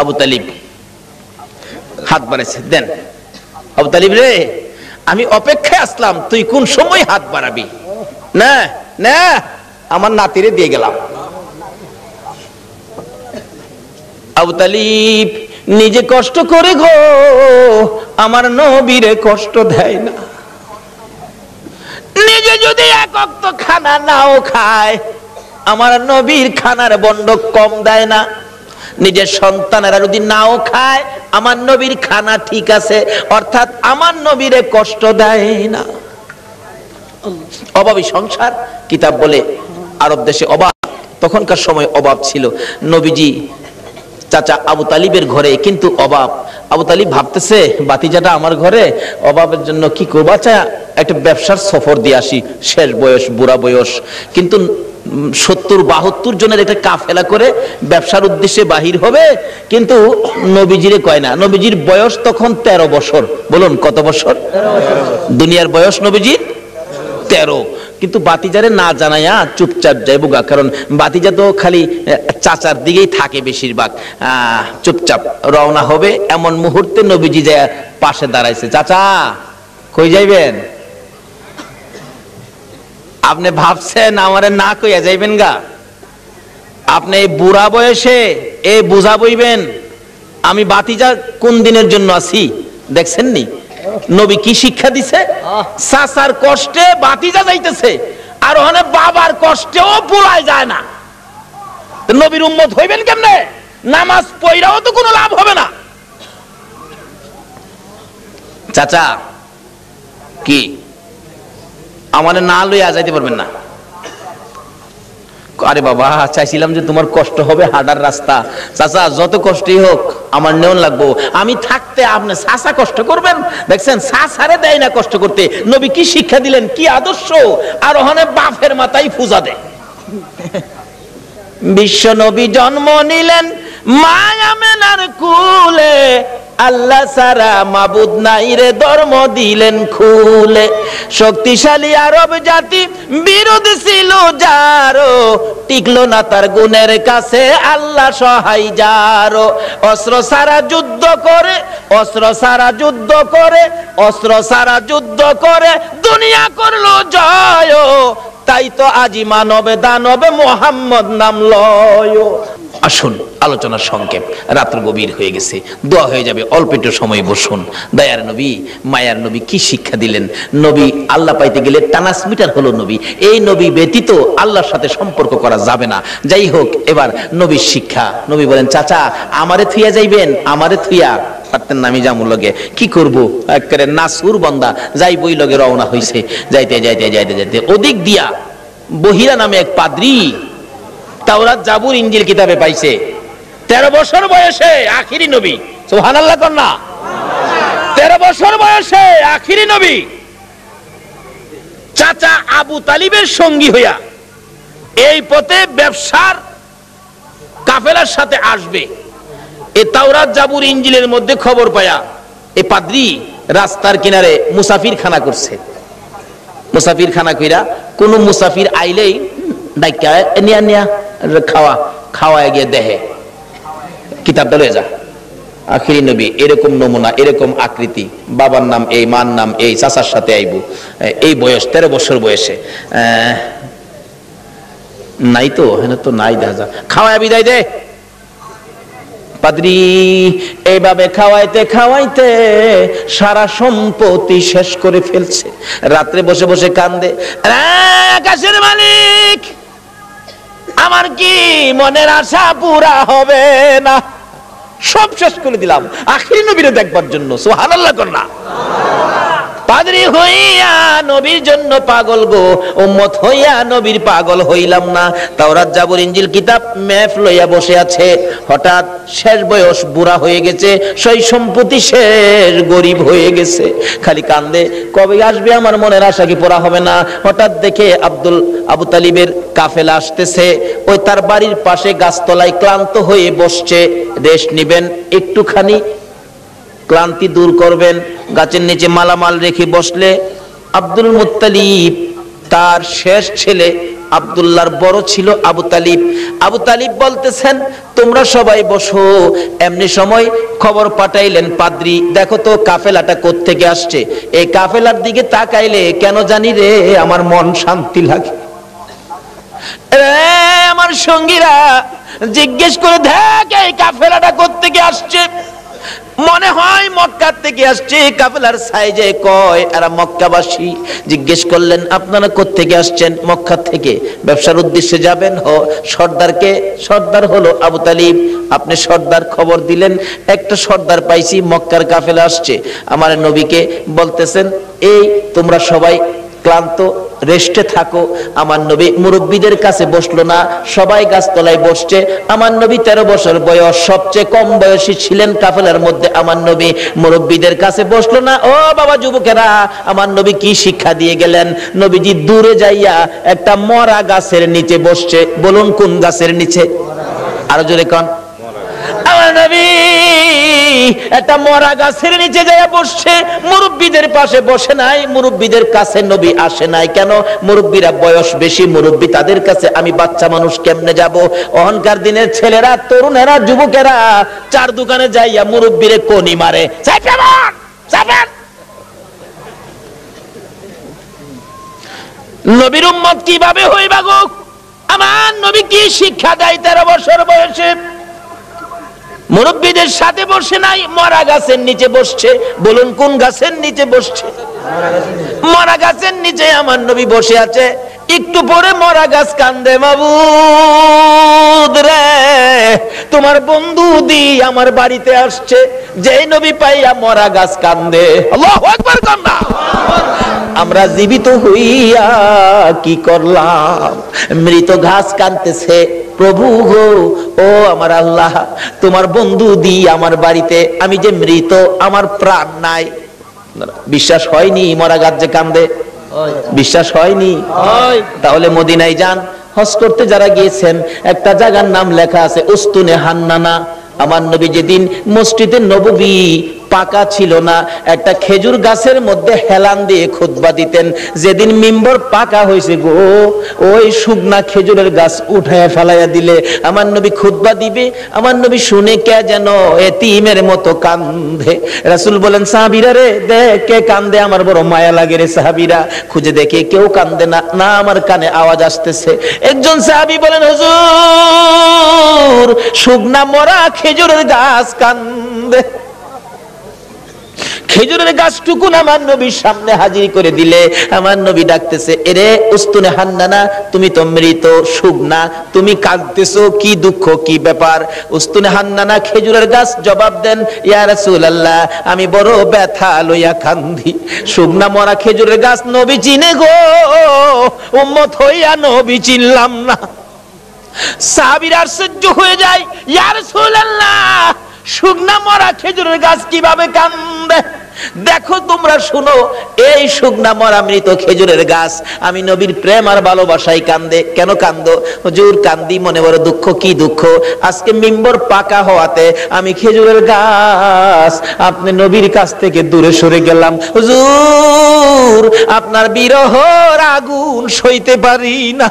আবু তালিব হাত বাড়াইছে, দেন আবু তালিব রে, আমি অপেক্ষায় আসলাম, তুই কোন সময় হাত বাড়াবি, না না আমার নাতিরে দিয়ে গেলাম। আবু তালিব নিজে কষ্ট করে গো আমার নবীরে কষ্ট দেয় না, নিজে যদি এক ওয়াক্ত খানা নাও খায় আমার নবীর খানার বন্ড কম দেয় না, নিজের সন্তানেরা যদি নাও খায় আমার নবীর খানা ঠিক আছে, অর্থাৎ আমার নবীরে কষ্ট দেয় না। অভাবী সংসার, কিতাব বলে আরব দেশে অভাব, তখনকার সময় অভাব ছিল। নবীজি চাচা আবু তালিবের ঘরে কিন্তু অভাব, আবু তালিব ভাবতেছে বাতিজাটা আমার ঘরে, অভাবের জন্য কি করবো, আচ্ছা একটা ব্যবসার সফর দিয়ে আসি, শেষ বয়স, বুড়া বয়স, কিন্তু 70-72 জনের একটা কাফেলা করে ব্যবসার উদ্দেশ্যে বাহির হবে, কিন্তু নবীজিরে কয় না, নবীজির বয়স তখন 13 বছর, বলুন কত বছর? দুনিয়ার বয়স নবীজির 13, কিন্তু বাতিজারে না জানাইয়া চুপচাপ যাইবো গা, কারণ বাতিজা তো খালি চাচার দিকেই থাকে বেশিরভাগ, চুপচাপ রওনা হবে। এমন মুহূর্তে নবীজি যায় পাশে দাঁড়াইছে, চাচা কই যাইবেন? আপনি ভাবছেন আমারে না কইয়া যাইবেন গা? আপনি এই বুড়া বয়সে এই বুঝা বইবেন আমি বাতিজা কোন দিনের জন্য আছি? দেখছেন নি নবী কি শিক্ষা দিছে? চাচার কষ্টে বাতিজা যাইতেছে, আর ওখানে বাবার কষ্টেও ভুলাই যায় না। নবীর উম্মত হইবেন কেমনে? নামাজ পড়াও তো কোনো লাভ হবে না। চাচা কি আমারে না লইয়া যাইতে পারবেন না? আরে বাবা, চাইছিলাম যে তোমার কষ্ট হবে হাঁটার রাস্তা। চাচা যত কষ্টই হোক আমার নেওন লাগবো, আমি থাকতে আপনি চাচা কষ্ট করবেন? দেখছেন চাচারে দেয় না কষ্ট করতে। নবী কি শিক্ষা দিলেন, কি আদর্শ! আর ওখানে বাপের মাথায় পূজা দেয়। বিশ্ব নবী জন্ম নিলেন মায়া মেনার কুলে, আল্লাহ সারা মাবুদ নাই রে ধর্ম দিলেন খুলে। শক্তিশালী আরব জাতি বিরোধী ছিল যারো, টিকলো না তার গুণের কাছে আল্লাহ সহায় যারো। অস্ত্র সারা যুদ্ধ করে, অস্ত্র সারা যুদ্ধ করে, অস্ত্র সারা যুদ্ধ করে দুনিয়া করলো জয়। তাই তো আজি মানবে দানবে মোহাম্মদ নাম লয়। আসুন আলোচনার সংক্ষেপ, রাত্র গভীর হয়ে গেছে, দোয়া হয়ে যাবে, অল্প একটু সময় বসুন। দয়ার নবী মায়ার নবী কি শিক্ষা দিলেন! নবী আল্লাহ পাইতে গেলে ট্রান্সমিটার হলো নবী। এই নবী ব্যতীত আল্লাহর সাথে সম্পর্ক করা যাবে না। যাই হোক, এবার নবীর শিক্ষা। নবী বলেন, চাচা আমারে থুইয়া যাইবেন? আমারে থুইয়া পারতেন না, আমি যামুর লগে কি করবো, একেবারে নাসুর বান্দা যাই বই লগে রওনা হইছে। যাইতে যাইতে যাইতে যাইতে ওদিক দিয়া বহিরা নামে এক পাদ্রী তাওরাত জাবুর ইনজিল কিতাবে পাইছে। 13 বছর বয়সে আখিরি নবী, সুবহানাল্লাহ কন্যা। 13 বছর বয়সে আখিরি নবী চাচা আবু তালিবের সঙ্গী হইয়া এই পথে ব্যবসার কাফেলার সাথে আসবে। এই তাওরাত জাবুর ইনজিলের মধ্যে খবর পায়া এই পাদ্রী রাস্তার কিনারে মুসাফির খানা করছে। মুসাফির খানা কইরা কোন মুসাফির আইলেই ডাইকা নিয়া নিয়া খাওয়া খাওয়ায় গিয়ে দেহে কিতাবটা লয়ে যা। আখিরি নবী এরকম নমুনা, এরকম আকৃতি, বাবার নাম এই, মার নাম এই, চাচার সাথে আইবু, এই বয়স 13 বছর বয়সে। নাই তো, হ্যাঁ তো নাই, দেখা যা খাওয়ায় বিদায় দে। পাদ্রী এইভাবে খাওয়াইতে খাওয়াইতে সারা সম্পত্তি শেষ করে ফেলছে। রাত্রে বসে বসে কান্দে, আকাশের মালিক আমার কি মনের আশা পুরা হবে না? সব শেষ করে দিলাম আখিরি নবীরে দেখবার জন্য। সুবহানাল্লাহ কন্যা। পাদ্রী হইয়া নবীর জন্য পাগল গো, উম্মত হইয়া নবীর পাগল হইলাম না। তাওরাত জাবুর ইনজিল কিতাব মেফ লইয়া বসে আছে। হঠাৎ শেষ বয়স, বুড়া হয়ে গেছে, সেই সম্পত্তি শেষ, গরিব হয়ে গেছে, খালি কান্দে, কবে আসবে আমার মনের আশা কি পুরা হবে না? হঠাৎ দেখে আবু তালিবের কাফেলা আসতেছে। ওই তার বাড়ির পাশে গাছতলায় ক্লান্ত হয়ে বসছে। রেস্ট নিবেন, একটুখানি ক্লান্তি দূর করবেন, গাছের নিচে মালামাল রেখে বসলে আব্দুল মুত্তালিব তার শেষ ছেলে আব্দুল্লাহর বড় ছিল আবু তালিব। আবু তালিব বলতেছেন, তোমরা সবাই বসো। এমনি সময় খবর পাঠাইলেন, পাদ্রী দেখো তো কাফেলাটা কোত্থেকে আসছে। এই কাফেলার দিকে তাকাইলে কেন জানি রে আমার মন শান্তি লাগে। আমার সঙ্গীরা জিজ্ঞেস করে দেখ এই কাফেলাটা কোত্থেকে আসছে। মনে হয় মক্কা থেকে আসছে। কাফেলার সাইজে কয় এরা মক্কাবাসী। জিজ্ঞেস করলেন, আপনারা কোত্থেকে আসছেন? মক্কা থেকে। ব্যবসার উদ্দেশ্যে যাবেন? সর্দারকে? সর্দার হলো আবু তালিব। আপনি সর্দার খবর দিলেন, একটা সর্দার পাইছি, মক্কার কাফেলা আসছে। আমার নবীকে বলতেছেন, এই তোমরা সবাই ক্লান্ত, রেস্টে থাকো। আমার নবী মুরব্বীদের কাছে বসলো না, সবাই গাছতলায় বসছে। আমার নবী 13 বছর বয়স, সবচেয়ে কম বয়সী ছিলেন কাফেলার মধ্যে। আমার নবী মুরব্বীদের কাছে বসলো না। ও বাবা যুবকেরা, আমার নবী কি শিক্ষা দিয়ে গেলেন? নবীজি দূরে যাইয়া একটা মরা গাছের নিচে বসছে। বলুন কোন গাছের নিচে? আরো জোরে কোন? আমার নবী একটা মরা গাছের নিচে যাইয়া বসছে। মুরব্বীদের পাশে বসে নাই, মুরব্বীদের কাছে নবী আসে নাই। কেন? মুরব্বীরা বয়স বেশি, মুরব্বী তাদের কাছে, আমি বাচ্চা মানুষ কেমনে যাব? অহংকার দিনের ছেলেরা, তরুণেরা, যুবকেরা চার দোকানে যাইয়া মুরব্বীরে কোনি মারে। নবীর উম্মত কিভাবে হইবা গো? আমার নবী কি শিক্ষা দেয় 13 বছর বয়সে? মুরব্বীদের সাথে বসে নাই, মরা গাছের নিচে বসছে। বলুন কোন গাছের নিচে বসছে? মরা গাছের নিচে আমার নবী বসে আছে। একটু পরে মরা গাছ কান্দে, মাবুদ রে তোমার বন্ধু দি আমার বাড়িতে আসছে, যেই নবী পাইয়া মরা গাছ কান্দে। আল্লাহু আকবার কান্না। আমরা জীবিত হইয়া কি করলাম? মৃত ঘাস কাঁদতেছে, প্রভু গো, ও আমার আল্লাহ, তোমার বন্ধু দি আমার বাড়িতে, আমি যে মৃত, আমার প্রাণ নাই। বিশ্বাস হয়নি মরা গাছ যে কান্দে? বিশ্বাস হয়নি? তাহলে মদিনায় যান, হজ করতে যারা গিয়েছেন, একটা জায়গার নাম লেখা আছে উস্তুনে হান্নানা। আমার নবী যেদিন মসজিদে নববী পাকা ছিল না, একটা খেজুর গাছের মধ্যে হেলান দিয়ে খুতবা দিতেন। যেদিন মিম্বর পাকা হয়েছে গো, ওই শুকনা খেজুরের গাছ উঠায় ফেলাইয়া দিলে আমার নবী খুতবা দিবে, আমার নবী শুনে কে যেন এতিমের মতো কান্দে। রাসূল বলেন, সাহাবীরা রে দেখ কে কান্দে, আমার বড় মায়া লাগে রে। সাহাবীরা খুঁজে দেখে কেউ কান্দে না, না আমার কানে আওয়াজ আসতেছে। একজন সাহাবী বলেন, হুজুর শুকনা মরা খেজুরের গাছ কান্দে। খেজুরের গাছটুকুন আমার নবীর সামনে হাজির করে দিলে আমার নবী ডাকতেছে, এরে উস্তুনে হান্নানা, তুমি তো মৃত, শুকনা, তুমি কাঁদতেছো, কি দুঃখ, কি ব্যাপার? উস্তুনে হান্নানা খেজুরের গাছ জবাব দেন, ইয়া রাসূলুল্লাহ, আমি বড় ব্যথা লইয়া কান্দি। শুকনা মরা খেজুরের গাছ নবী চিনে গো, উম্মত হইয়া নবী চিনলাম না। সাহাবীরা আশ্চর্য হয়ে যায়, ইয়া রাসূলুল্লাহ, শুকনা মরা খেজুরের গাছ কিভাবে কান্দে? দেখো তোমরা শুনো, এই শুকনা মরা মৃত খেজুরের গাছ আমি নবীর প্রেম আর ভালোবাসায় কান্দে। কেন কান্দো? হুজুর কান্দি মনে বড় দুঃখ। কি দুঃখ? আজকে মিম্বর পাকা হওয়াতে আমি খেজুরের গাছ আপনি নবীর কাছ থেকে দূরে সরে গেলাম। হুজুর আপনার বিরহর আগুন সইতে পারি না,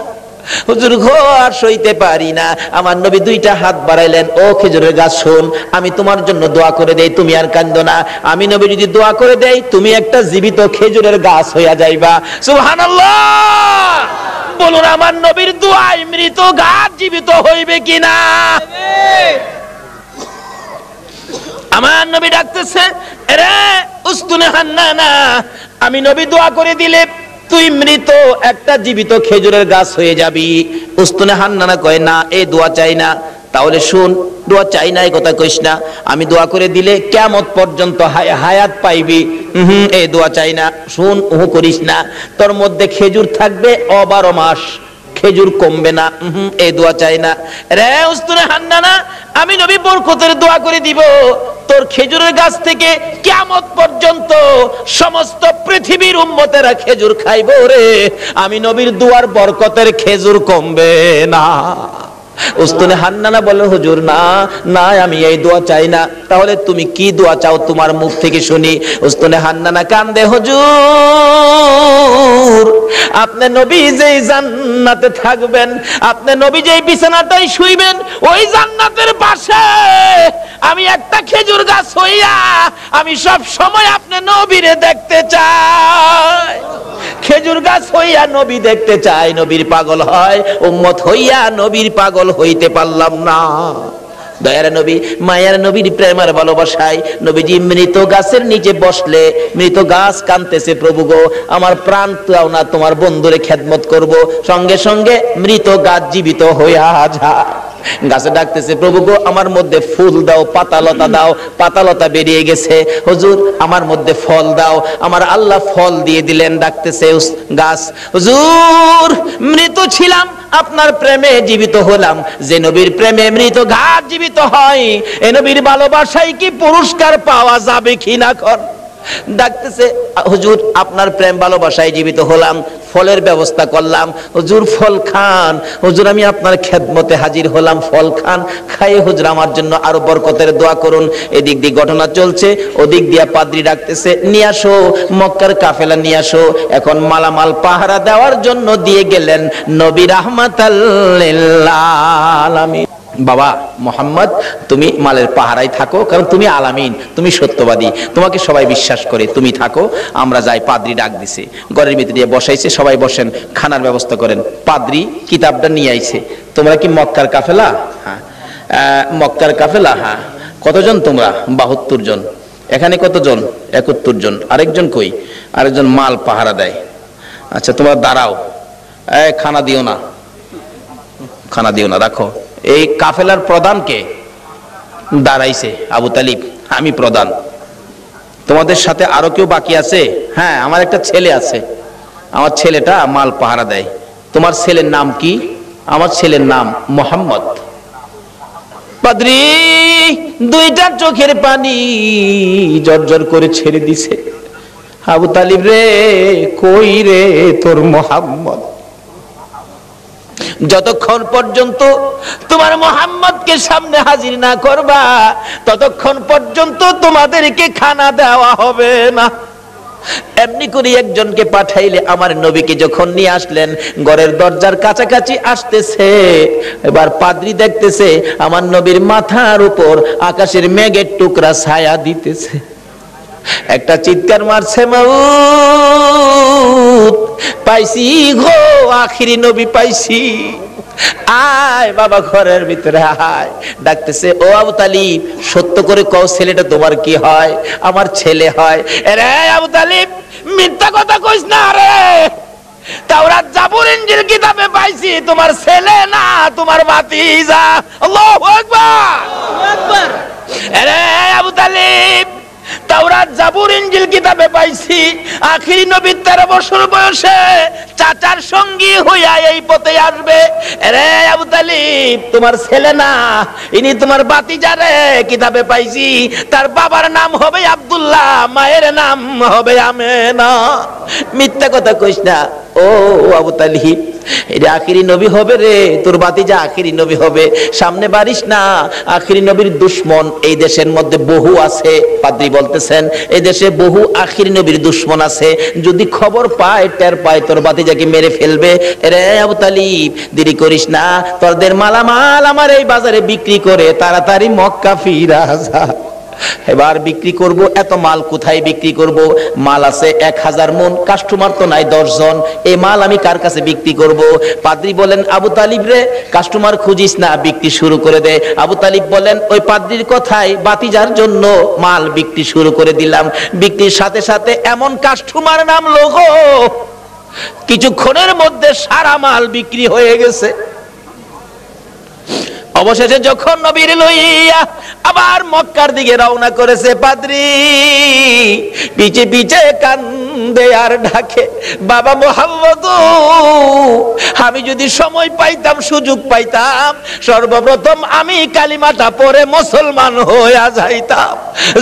হুজুর গো আর সইতে পারি না। আমার নবী দুইটা হাত বাড়াইলেন, ও খেজুরের গাছ শোন, আমি তোমার জন্য দোয়া করে দেই, তুমি আর কান্দো না। আমি নবী যদি দোয়া করে দেই, তুমি একটা জীবিত খেজুরের গাছ হইয়া যাইবা। সুবহানাল্লাহ। বলুন, আমার নবীর দোয়ায় মৃত গাছ জীবিত হইবে কিনা? আমার নবী ডাকতেছে, আরে উস্তুনে হান্নানা, আমি নবী দোয়া করে দিলে তুই মৃত একটা জীবিত খেজুরের গাছ হয়ে যাবি। উস্তুনে হান্নানা কয়, না, এই দোয়া চাই না। তাহলে শুন, দোয়া চাই না এই কথা কইস না, আমি দোয়া করে দিলে কিয়ামত পর্যন্ত হায়াত পাইবি। এই দোয়া চাই না। শুন, ওহু করিস না, তোর মধ্যে খেজুর থাকবে 12 মাস, খেজুর কমবে না। এই দোয়া চাই না। রে উস্তুনে হান্নানা, আমি নবী বরকতের দোয়া করে দিব, তোর খেজুরের গাছ থেকে কিয়ামত পর্যন্ত সমস্ত পৃথিবীর উম্মতেরা খেজুর খাইবো রে। আমি নবীর দুয়ার বরকতের খেজুর কমবে না। উস্তুনে হান্নানা বলে, হুজুর না না, আমি এই দোয়া চাই না। তাহলে তুমি কি দোয়া চাও, তোমার মুখ থেকে শুনি। উস্তুনে হান্নানা কান্দে, হুজুর আপনি নবী যেই জান্নাতে থাকবেন, আপনি নবী যেই বিছানাটাই শুইবেন, ওই জান্নাতের পাশে আমি একটা খেজুর গাছ হইয়া আমি সব সময় আপনি নবীরে দেখতে চাই। খেজুর গাছ হইয়া নবী দেখতে চাই, নবীর পাগল হয়। উম্মত হইয়া নবীর পাগল হইতে পারলাম না। দয়ার নবী, মায়ার নবীর প্রেমের ভালোবাসায় নবীজি মৃত গাছের নিচে বসলে মৃত গাছ কাঁদতেছে, প্রভু গো আমার প্রাণ দাও না, তোমার বন্ধুরে খেদমত করব। সঙ্গে সঙ্গে মৃত গাছ জীবিত হইয়া যায়। গাছে ডাকতেছে, প্রভু গো আমার মধ্যে ফুল দাও, পাতালতা দাও। পাতালতা বেরিয়ে গেছে। হুজুর আমার মধ্যে ফল দাও। আমার আল্লাহ ফল দিয়ে দিলেন। ডাকতেছে গাছ, হুজুর মৃত ছিলাম, আপনার প্রেমে জীবিত হলাম। যে নবীর প্রেমে মৃত গাছ জীবিত হয়, এ নবীর ভালোবাসায় কি পুরস্কার পাওয়া যাবে কিনা? কর ডাকতেছে, হুজুর আপনার প্রেম ভালোবাসায় জীবিত হলাম, ফলের ব্যবস্থা করলাম। হুজুর ফল খান। হুজুর আমি আপনার খেদমতে হাজির হলাম, ফল খান। খাইয়ে হুজুর আমার জন্য আরো বরকতের দোয়া করুন। এদিক দিয়ে ঘটনা চলছে, ওদিক দিয়ে পাদ্রী ডাকতেছে, নিয়ে আসো মক্কার কাফেলা নিয়ে আসো। এখন মালামাল পাহারা দেওয়ার জন্য দিয়ে গেলেন নবী রাহমাতাল লিল আলামিন। বাবা মোহাম্মদ, তুমি মালের পাহারায় থাকো, কারণ তুমি আলামিন, তুমি সত্যবাদী, তোমাকে সবাই বিশ্বাস করে, তুমি থাকো, আমরা যাই। পাদ্রী ডাক দিছে, ঘরের ভিতরে দিয়ে বসাইছে, সবাই বসেন, খানার ব্যবস্থা করেন। পাদ্রী কিতাবটা নিয়ে আইছে, তোমরা কি মক্কার কাফেলা? হ্যাঁ। মক্কার কাফেলা? হ্যাঁ। কতজন তোমরা? 72 জন। এখানে কতজন? 71 জন। আরেকজন কই? আরেকজন মাল পাহারা দেয়। আচ্ছা তোমরা দাঁড়াও, খানা দিও না, খানা দিও না, রাখো। এই কাফেলার প্রধান কে? দাঁড়াইছে আবু তালিব, আমি প্রধান, তোমাদের সাথে আরো কেউ বাকি আছে? হ্যাঁ, আমার একটা ছেলে আছে, আমার ছেলেটা মাল পাহারা দেয়। তোমার ছেলের নাম কি? আমার ছেলের নাম মোহাম্মদ। পাদ্রী দুইটা চোখের পানি জর্জর করে ছেড়ে দিছে। আবু তালিব রে, কই রে তোর মোহাম্মদ? যতক্ষণ পর্যন্ত তোমার মোহাম্মদকে সামনে হাজির না করবা, ততক্ষণ পর্যন্ত তোমাদেরকে খানা দেওয়া হবে না। এমনি করে একজনকে পাঠাইলে আমার নবীকে যখন নিয়ে আসলেন, ঘরের দরজার কাছাকাছি আসতেছে, এবার পাদ্রী দেখতেছে আমার নবীর মাথার উপর আকাশের মেঘের টুকরা ছায়া দিতেছে। একটা চিৎকার মারছে, মাউত পাইছি গো, আখিরি নবী পাইছি, আয় বাবা ঘরের ভিতরে আয়। ডাকতেছে, ও আবু তালিব, সত্য করে কও ছেলেটা তোমার কি হয়? আমার ছেলে হয়। রে আবু তালিব, মিথ্যা কথা কইস না রে, তাওরাত জাবুর ইনজিল কিতাবে পাইছি তোমার ছেলে না, তোমার ভাতিজা। আল্লাহু আকবার, আল্লাহু আকবার। রে আবু তালিব, তাওরাত জাবুর ইনজিল কিতাবে পাইছি আখিরি নবী 13 বছর বয়সে চাচার সঙ্গী হইয়া এই পথে আসবে। রে আবু তালিব, তোমার ছেলে না, ইনি তোমার ভাতিজা রে। কিতাবে পাইছি তার বাবার নাম হবে আব্দুল্লাহ, মায়ের নাম হবে আমেনা। মিথ্যা কথা কইস না ও আবু তালিব, এটা আখিরি নবী হবে রে, তোর ভাতিজা আখিরি নবী হবে। সামনে বাড়িস না, আখিরি নবীর দুশমন এই দেশের মধ্যে বহু আছে। পাদ্রী বলতেছেন এই দেশে বহু আখিরি নবীর দুশমন আছে, যদি খবর পায়, টের পায়, তোর ভাতিজাকে মেরে ফেলবে। রে আবু তালিব, দেরি করিস না, তোরদের মালামাল আমার এই বাজারে বিক্রি করে তাড়াতাড়ি মক্কা ফিরা যা। এবার বিক্রি করব, এত মাল কোথায় বিক্রি করব? মাল আছে 1000 মন, কাস্টমার তো নাই 10 জন, এই মাল আমি কার কাছে বিক্রি করব? পাদ্রী বলেন, আবু তালিব রে, কাস্টমার খুঁজিস না, বিক্রি শুরু করে দে। আবু তালিব বলেন, ওই পাদ্রীর কথাই ভাতিজার জন্য মাল বিক্রি শুরু করে দিলাম। বিক্রির সাথে সাথে এমন কাস্টমার নামলো গো, কিছুক্ষণের মধ্যে সারা মাল বিক্রি হয়ে গেছে। অবশেষে যখন নবীর লইয়া আবার মক্কার দিকে রওনা করেছে, পাদ্রী পিছে পিছে কান্দে আর ডাকে, বাবা মোহাম্মদ, আমি যদি সময় পাইতাম, সুযোগ পাইতাম, সর্বপ্রথম আমি কালিমাটা পড়ে মুসলমান হইয়া যাইতাম।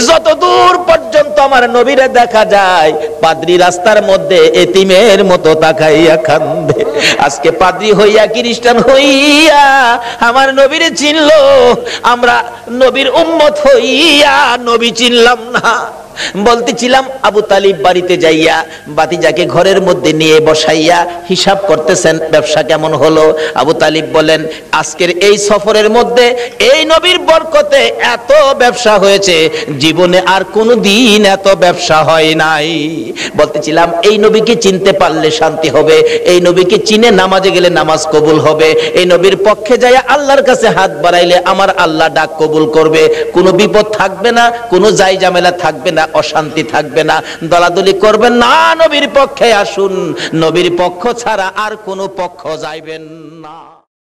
যত দূর পর্যন্ত আমার নবীরে দেখা যায়, পাদ্রী রাস্তার মধ্যে এতিমের মতো তাকাইয়া কান্দে। আজকে পাদ্রী হইয়া, খ্রিস্টান হইয়া আমার নবীর চিনলো, আমরা নবীর উম্মত হইয়া নবী চিনলাম না। বলতেছিলাম আবু তালিব বাড়িতে যাইয়া ভাতিজাকে ঘরের মধ্যে নিয়ে বসাইয়া হিসাব করতেছেন, ব্যবসা কেমন হলো? আবু তালিব বলেন, আজকের এই সফরের মধ্যে এই নবীর বরকতে এত ব্যবসা হয়েছে, জীবনে আর কোনো দিন এত ব্যবসা হয় নাই। বলতেছিলাম এই নবীকে চিনতে পারলে শান্তি হবে, এই নবীকে চিনে নামাজে গেলে নামাজ কবুল হবে, এই নবীর পক্ষে যাইয়া আল্লাহর কাছে হাত বাড়াইলে আমার আল্লাহ ডাক কবুল করবে, কোনো বিপদ থাকবে না, কোনো জাই ঝামেলা থাকবে না, অশান্তি থাকবে না, দলাদলি করবেন না, নবীর পক্ষে আসুন, নবীর পক্ষ ছাড়া আর কোনো পক্ষ যাইবেন না।